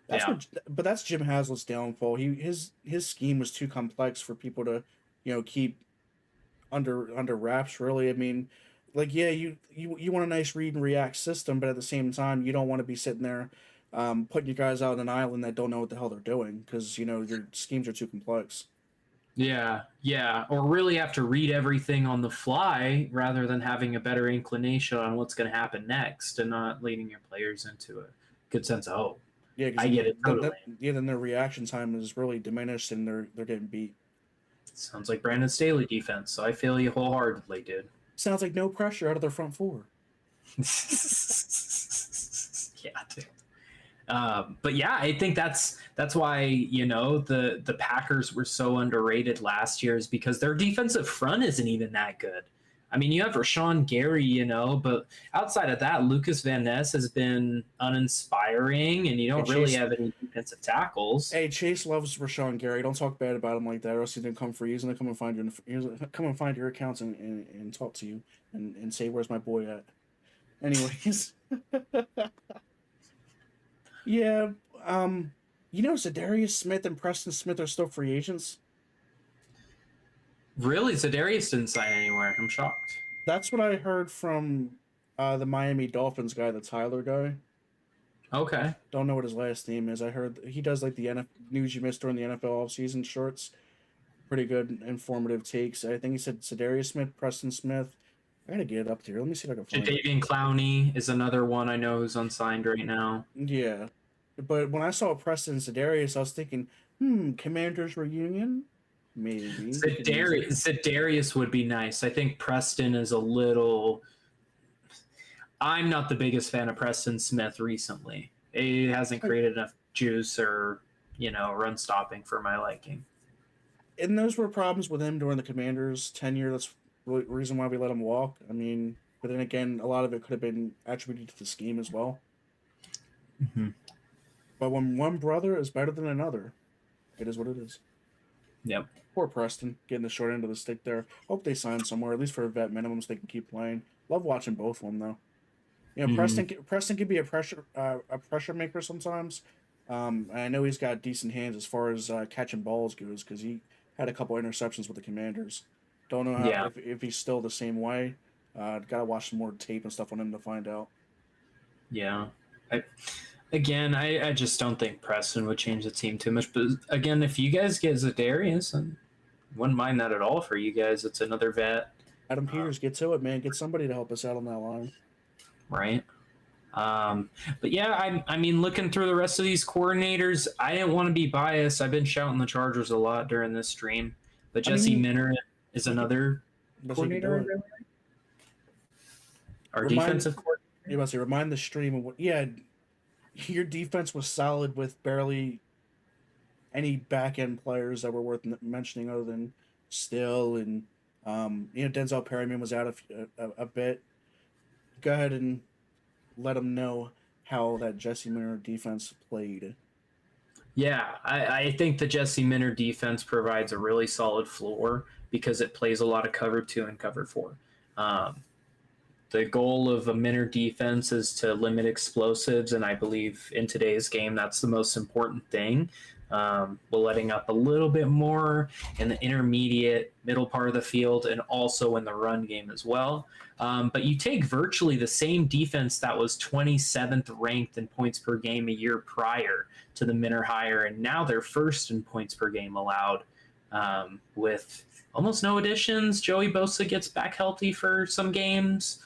But that's Jim Haslett's downfall. His scheme was too complex for people to, keep under wraps. Really, I mean, like you want a nice read and react system, but at the same time, you don't want to be sitting there, putting your guys out on an island that don't know what the hell they're doing because your schemes are too complex. Yeah. Or really have to read everything on the fly rather than having a better inclination on what's going to happen next and not leading your players into a good sense of hope. Yeah, I get it totally. Then their reaction time is really diminished and they're getting beat. Sounds like Brandon Staley defense, so I feel you wholeheartedly, dude. Sounds like no pressure out of their front four. Yeah, dude. But yeah, I think that's why the Packers were so underrated last year is because their defensive front isn't even that good. I mean, you have Rashawn Gary, but outside of that, Lucas Van Ness has been uninspiring, and you don't really have any defensive tackles. Hey, Chase loves Rashawn Gary. Don't talk bad about him like that, or else he's gonna come for you. He's gonna come and find your accounts and talk to you and say, "Where's my boy at?" Anyways. Yeah, Zadarius Smith and Preston Smith are still free agents. Really? Zadarius didn't sign anywhere. I'm shocked. That's what I heard from the Miami Dolphins guy, the Tyler guy. Okay. Don't know what his last name is. I heard he does like the news you missed during the NFL offseason shorts. Pretty good, informative takes. I think he said Zadarius Smith, Preston Smith. I gotta get it up here. Let me see if I can find it. Jadeveon Clowney is another one I know who's unsigned right now. Yeah. But when I saw Preston Zadarius, I was thinking, Commanders reunion? Maybe. Zadarius would be nice. I think Preston is a little... I'm not the biggest fan of Preston Smith recently. He hasn't created enough juice or, run stopping for my liking. And those were problems with him during the Commanders' tenure. That's the reason why we let him walk. I mean, But then again, a lot of it could have been attributed to the scheme as well. Mm-hmm. But when one brother is better than another, it is what it is. Yep. Poor Preston getting the short end of the stick there. Hope they sign somewhere, at least for a vet minimum, so they can keep playing. Love watching both of them though. You know, Mm-hmm. Preston can be a pressure maker sometimes. And I know he's got decent hands as far as catching balls goes because he had a couple interceptions with the Commanders. Don't know how Yeah. if he's still the same way. Gotta watch some more tape and stuff on him to find out. Yeah. I, I just don't think Preston would change the team too much. But again, if you guys get Zadarius, I wouldn't mind that at all for you guys. It's another vet, Adam um, Peters, get to it, man. Get somebody to help us out on that line. right? But yeah, I mean, looking through the rest of these coordinators, I didn't want to be biased. I've been shouting the Chargers a lot during this stream, but I mean, Jesse Minter is he could, another best he could coordinator do I it. really like. Our Remind defensive coordinator. you must say remind the stream of what. Yeah, your defense was solid with barely any back end players that were worth mentioning other than Still and Denzel Perryman was out a bit. Go ahead and let them know how that Jesse Miller defense played. Yeah, I think the Jesse Minter defense provides a really solid floor because it plays a lot of cover two and cover four. Um, the goal of a Minter defense is to limit explosives, and I believe in today's game that's the most important thing. We're letting up a little bit more in the intermediate middle part of the field and also in the run game as well. But you take virtually the same defense that was 27th ranked in points per game a year prior to the Minter hire, and now they're first in points per game allowed with almost no additions. Joey Bosa gets back healthy for some games.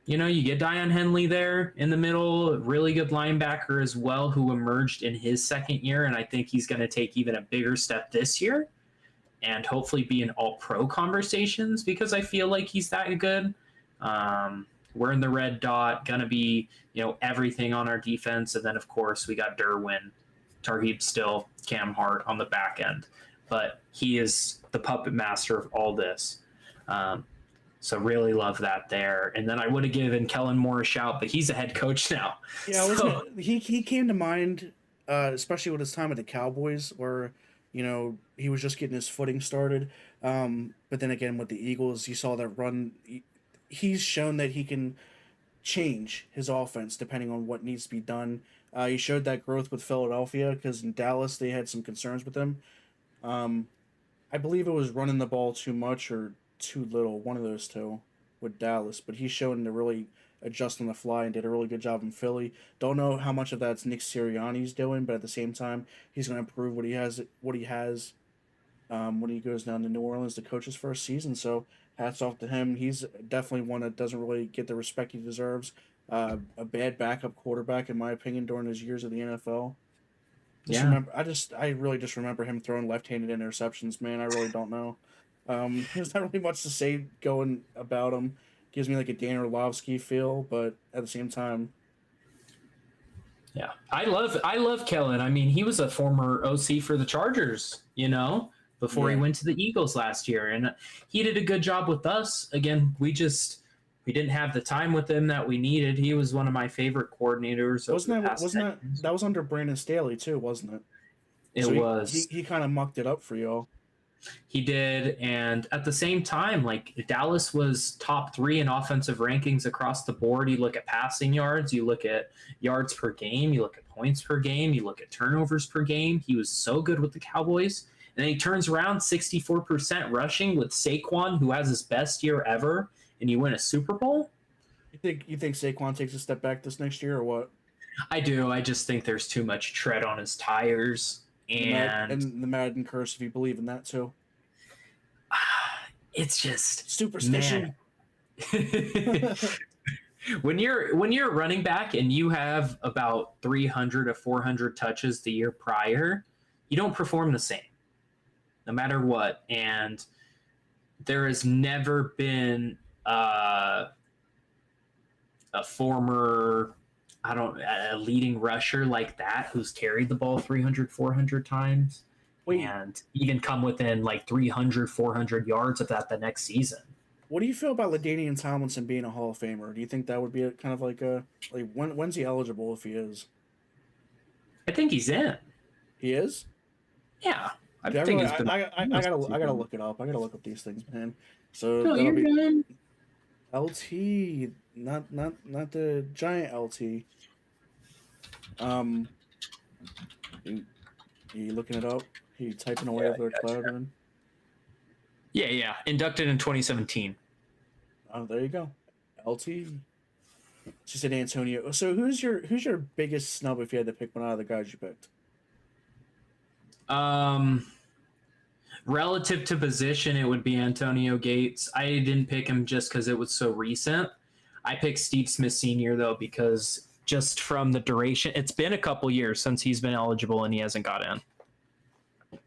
You get Dion Henley there in the middle, a really good linebacker as well, who emerged in his second year, and I think he's going to take even a bigger step this year and hopefully be in all pro conversations because I feel like he's that good. We're in the red dot, going to be, everything on our defense. And then, of course, we got Derwin, Tarheeb Still, Cam Hart on the back end. But he is the puppet master of all this. So really love that there. And then I would have given Kellen Moore a shout, but he's a head coach now. Yeah, he came to mind, especially with his time at the Cowboys, where he was just getting his footing started. But then again, with the Eagles, you saw that run. He's shown that he can change his offense depending on what needs to be done. He showed that growth with Philadelphia because in Dallas they had some concerns with him. Um, I believe it was running the ball too much or too little, one of those two, with Dallas. But he's shown to really adjust on the fly and did a really good job in Philly. Don't know how much of that's Nick Sirianni's doing, but at the same time, he's going to improve what he has. When he goes down to New Orleans to coach his first season. So hats off to him. He's definitely one that doesn't really get the respect he deserves. A bad backup quarterback, in my opinion, during his years of the NFL. I really just remember him throwing left-handed interceptions. Man, I really don't know. There's not really much to say going about him. Gives me like a Dan Orlovsky feel, but at the same time, Yeah, I love Kellen. I mean, he was a former OC for the Chargers, before he yeah. went to the Eagles last year, and he did a good job with us. Again, we didn't have the time with him that we needed. He was one of my favorite coordinators over the past 10 years. That was under Brandon Staley too, wasn't it? It So was. he kind of mucked it up for y'all. He did, and at the same time, like Dallas was top 3 in offensive rankings across the board. You look at passing yards, you look at yards per game, you look at points per game, you look at turnovers per game. He was so good with the Cowboys. And then he turns around 64% rushing with Saquon, who has his best year ever, and you win a Super Bowl. You think Saquon takes a step back this next year or what? I do. I just think there's too much tread on his tires, and The Madden curse, if you believe in that too. it's just Superstition. Man. when you're a running back and you have about 300 to 400 touches the year prior, you don't perform the same, no matter what. And there has never been a former a leading rusher like that who's carried the ball 300, 400 times. Wait. And even come within like 300, 400 yards of that the next season. What do you feel about LaDainian Tomlinson being a Hall of Famer? Do you think that would be a kind of like a like when's he eligible if he is? I think he's in. He is. Yeah, I Okay, think he's been. I gotta look it up. I gotta look up these things, man. So No, that'll you're be good. LT, not the giant LT. Um, you, you looking it up? You typing away Yeah, over there, gotcha. cloud man? Yeah, yeah. Inducted in 2017. Oh, there you go. LT. She said Antonio. So who's your biggest snub if you had to pick one out of the guys you picked? Um, Relative to position, it would be Antonio Gates. I didn't pick him just because it was so recent. I picked Steve Smith Sr. though because just from the duration, it's been a couple years since he's been eligible and he hasn't got in.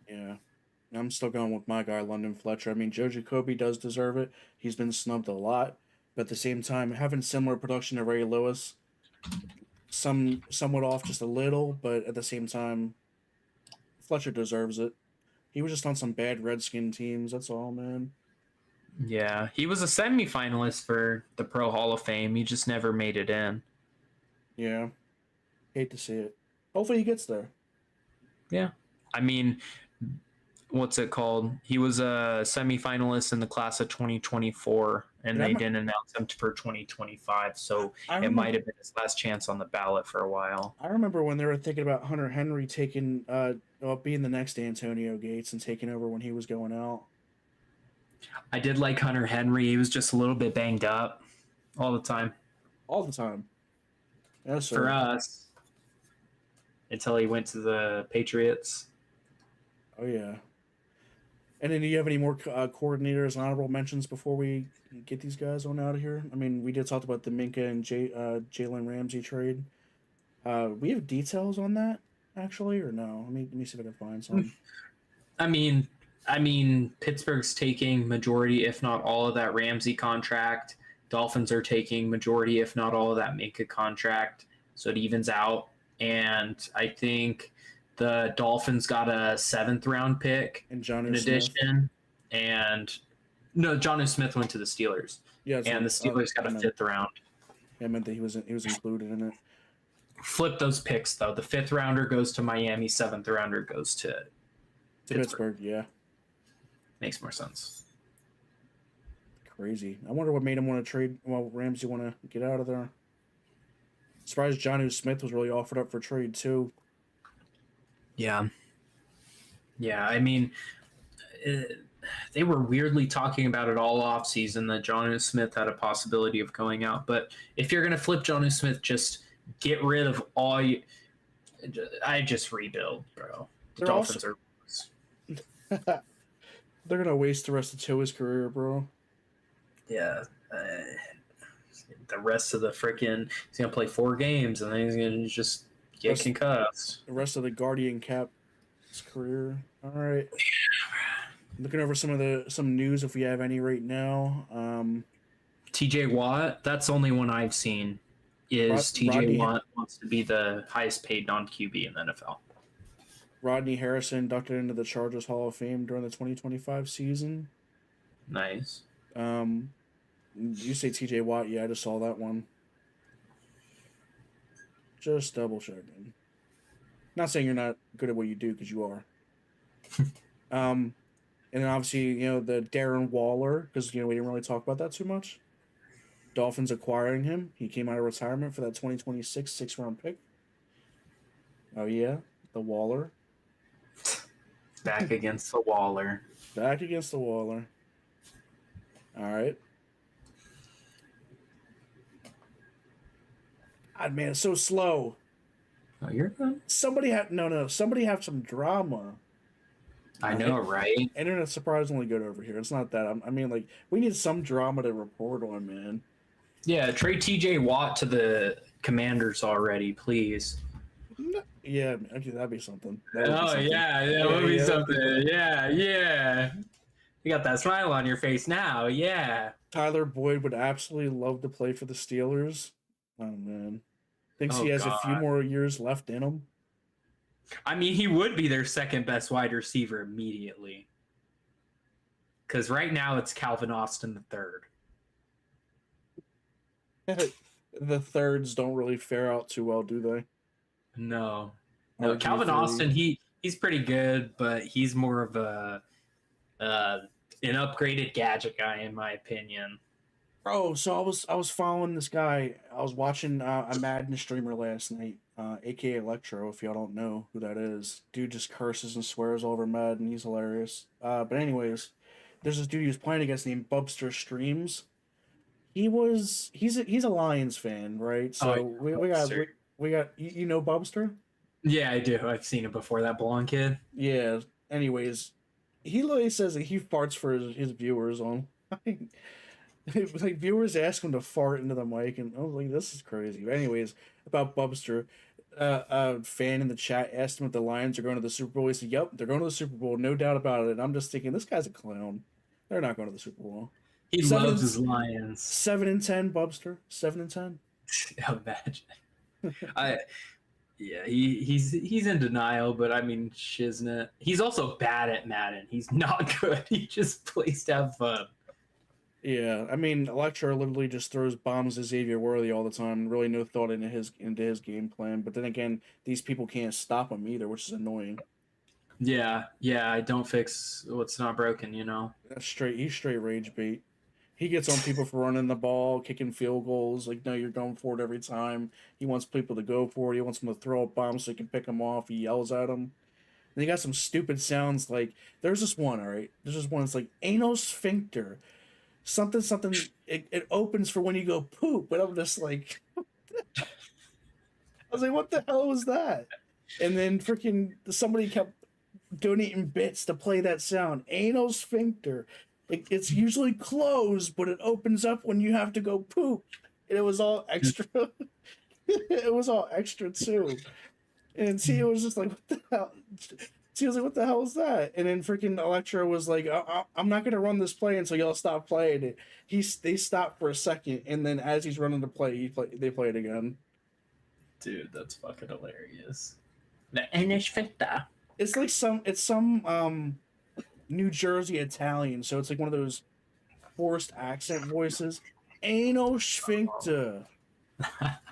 Yeah. I'm still going with my guy, London Fletcher. I mean, Joe Jacoby does deserve it. He's been snubbed a lot, but at the same time, having similar production to Ray Lewis, somewhat off just a little, but at the same time, Fletcher deserves it. He was just on some bad Redskin teams. That's all, man. Yeah, he was a semifinalist for the Pro Hall of Fame. He just never made it in. Yeah, hate to see it. Hopefully, he gets there. Yeah. I mean, what's it called? He was a semifinalist in the class of 2024, and And they didn't announce him for 2025. So I it might remember, have been his last chance on the ballot for a while. I remember when they were thinking about Hunter Henry taking, well, being the next Antonio Gates and taking over when he was going out I did like Hunter Henry. He was just a little bit banged up all the time all the time. Yes, for sir. us until he went to the Patriots. Oh yeah. And then, do you have any more coordinators and honorable mentions before we get these guys on out of here? I mean, we did talk about the Minka and Jalen Ramsey trade. We have details on that actually, or no? Let me see if I can find some. I mean, Pittsburgh's taking majority, if not all, of that Ramsey contract. Dolphins are taking majority, if not all, of that Minka contract. So it evens out. And I think the Dolphins got a 7th-round pick And John in Smith. addition. And no, Jonnu Smith went to the Steelers. Yeah, And the Steelers got a 5th round. I meant that he was included in it. Flip those picks, though. The 5th-rounder goes to Miami, 7th-rounder goes to To Pittsburgh. Pittsburgh, yeah. Makes more sense. Crazy. I wonder what made him want to trade. Well, Ramsey want to get out of there. Surprised John Smith was really offered up for trade too. Yeah. Yeah, I mean, they were weirdly talking about it all off season that Jonnu Smith had a possibility of going out. But if you're going to flip Jonnu Smith, just get rid of all you. I just rebuild, bro. The They're Dolphins also are. they're gonna waste the rest of Tua's career, bro. Yeah. The rest of the freaking. He's going to play 4 games and then he's going to just get concussed. The rest of the Guardian Cap's career. All right. Looking over some news if we have any right now. TJ Watt, that's the only one I've seen. Is TJ Watt wants to be the highest paid non QB in the NFL. Rodney Harrison inducted into the Chargers Hall of Fame during the 2025 season. Nice. You say TJ Watt? Yeah, I just saw that one. Just double checking. Not saying you're not good at what you do, because you are. And then obviously, the Darren Waller, because we didn't really talk about that too much. Dolphins acquiring him. He came out of retirement for that 2026 6th-round pick. Oh yeah, the Waller. Back against the Waller. Back against the Waller. All right. God, man, it's so slow. Oh, you're good. Somebody have some drama. I know, right? Internet's surprisingly good over here. It's not that. I mean, like, we need some drama to report on, man. Yeah, trade TJ Watt to the Commanders already, please. Yeah, actually, that'd be something. That would be something. Yeah. You got that smile on your face now. Yeah. Tyler Boyd would absolutely love to play for the Steelers. Oh, man. Thinks he has a few more years left in him. I mean, he would be their second best wide receiver immediately. Because right now it's Calvin Austin the third. The thirds don't really fare out too well, do they? No, no, RG Calvin three. Austin he's pretty good, but he's more of a uh, an upgraded gadget guy in my opinion. Oh, so I was following this guy. I was watching a Madden streamer last night, aka Electro. If y'all don't know who that is, dude just curses and swears all over Madden. He's hilarious. But anyways, there's this dude he was playing against named Bubster Streams. He's a Lions fan, right? Oh, So we got Bubster. we got you know Bubster? Yeah, I do. I've seen it before. That blonde kid. Yeah. Anyways, he literally says that he farts for his viewers on. Like viewers ask him to fart into the mic, and I was like, "This is crazy." But anyways, about Bubster, a fan in the chat asked him if the Lions are going to the Super Bowl. He said, "Yep, they're going to the Super Bowl, no doubt about it." And I'm just thinking, this guy's a clown. They're not going to the Super Bowl. He Seven loves and his Lions. 7-10, Bubster. 7-10. Imagine. I Yeah, he's in denial, but I mean, shiznit. He's also bad at Madden. He's not good. He just plays to have fun. Yeah, I mean, Electra literally just throws bombs to Xavier Worthy all the time. Really, no thought into his game plan. But then again, these people can't stop him either, which is annoying. Yeah, yeah. I don't fix what's not broken. You know. He's straight rage bait. He gets on people for running the ball, kicking field goals. Like, no, you're going for it every time. He wants people to go for it. He wants them to throw a bomb so he can pick them off. He yells at them. And he got some stupid sounds like there's this one, all right? There's this one. It's like anal sphincter. Something, something. It opens for when you go poop. But I'm just like, I was like, what the hell was that? And then freaking somebody kept donating bits to play that sound. Anal sphincter. It's usually closed, but it opens up when you have to go poop. And it was all extra. It was all extra too. And Tia was just like, "What the hell?" Tia was like, "What the hell is that?" And then freaking Electra was like, "I'm not gonna run this play until y'all stop playing it." They stopped for a second, and then as he's running the play, they play it again. Dude, that's fucking hilarious. The Enish Fita. It's some New Jersey Italian, so it's like one of those forced accent voices. Anal sphincter.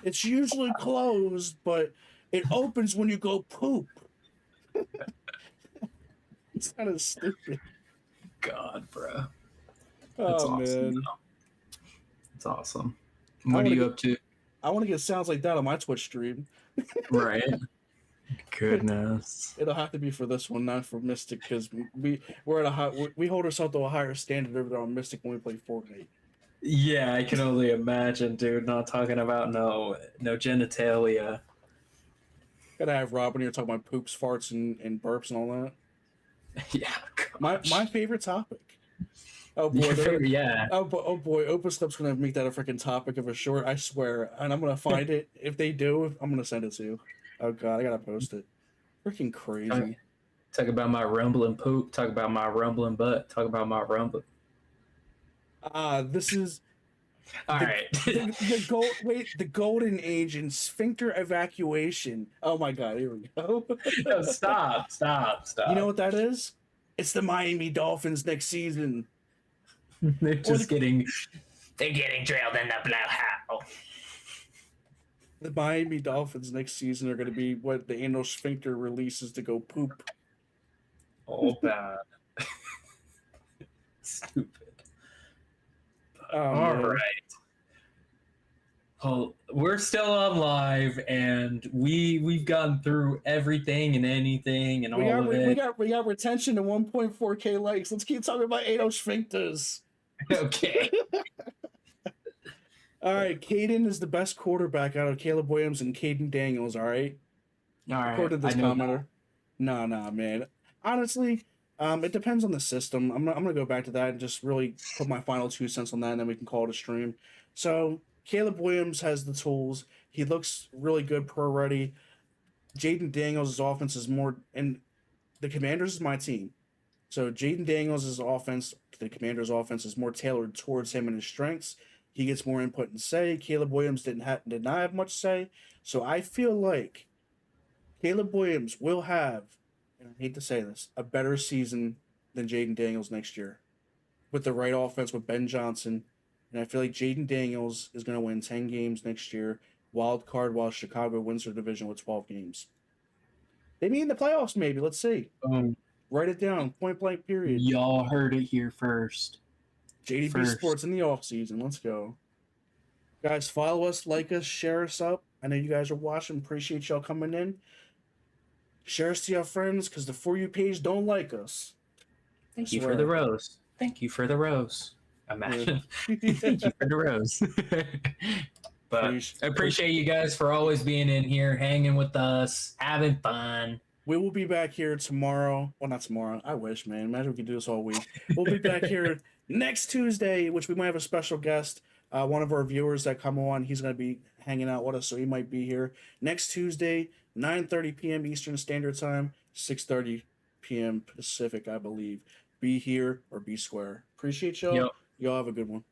It's usually closed, but it opens when you go poop. It's kind of stupid. God, bro. That's Oh awesome. man, That's awesome. I What are want to you get up to? I want to get sounds like that on my Twitch stream. Right. Goodness. It'll have to be for this one, not for Mystic, because we're at a high, we hold ourselves to a higher standard over there on Mystic when we play Fortnite. Yeah, I can only imagine, dude. Not talking about no genitalia. Gotta have Robin here talking about poops, farts, and burps and all that. Yeah, My gosh. favorite topic. Oh boy, Your favorite, yeah. oh boy, Open Step's gonna make that a freaking topic of a short. I swear, and I'm gonna find it. If they do, I'm gonna send it to you. Oh god, I gotta post it. Freaking Talk, crazy. talk about my rumbling poop. Talk about my rumbling butt. Talk about my rumbling. This is All the right. the golden age in sphincter evacuation. Oh my god, here we go. No, stop, stop, You know stop. what that is? It's the Miami Dolphins next season. They're Or just getting. They're getting drilled in the blowhole. the Miami Dolphins next season are going to be what the anal sphincter releases to go poop. Oh, bad. Stupid. Oh All man, right. Well, we're still on live, and we've gone through everything and anything and we all got of we it. got we got retention and 1.4K likes. Let's keep talking about anal sphincters. Okay. All right, Caden is the best quarterback out of Caleb Williams and Caden Daniels. All right, All right. according to I this know that. commenter. Nah, man. Honestly, it depends on the system. I'm gonna go back to that and just really put my final 2 cents on that, and then we can call it a stream. So Caleb Williams has the tools. He looks really good pro ready. Jaden Daniels' offense is more, and the Commanders is my team. So Jaden Daniels' offense, the Commanders' offense, is more tailored towards him and his strengths. He gets more input and say. Caleb Williams did not have much say. So I feel like Caleb Williams will have, and I hate to say this, a better season than Jaden Daniels next year. with the right offense with Ben Johnson. And I feel like Jaden Daniels is going to win 10 games next year, wild card, while Chicago wins their division with 12 games. They meet in the playoffs, maybe. Let's see. Boom. Write it down. Point blank, period. Y'all heard it here first. JDB Sports in the offseason. Let's go. Guys, follow us, like us, share us up. I know you guys are watching. Appreciate y'all coming in. Share us to your friends because the For You page don't like us. Thank you for the rose. Thank you for the rose. Imagine. Thank you for the rose. But I appreciate you guys for always being in here, hanging with us, having fun. We will be back here tomorrow. Well, not tomorrow. I wish, man. Imagine we could do this all week. We'll be back here next Tuesday, which we might have a special guest. One of our viewers that come on, he's going to be hanging out with us, so he might be here next Tuesday, 9:30 p.m. Eastern Standard Time, 6:30 p.m. Pacific, I believe. Be here or be square. Appreciate y'all. Yep. Y'all have a good one.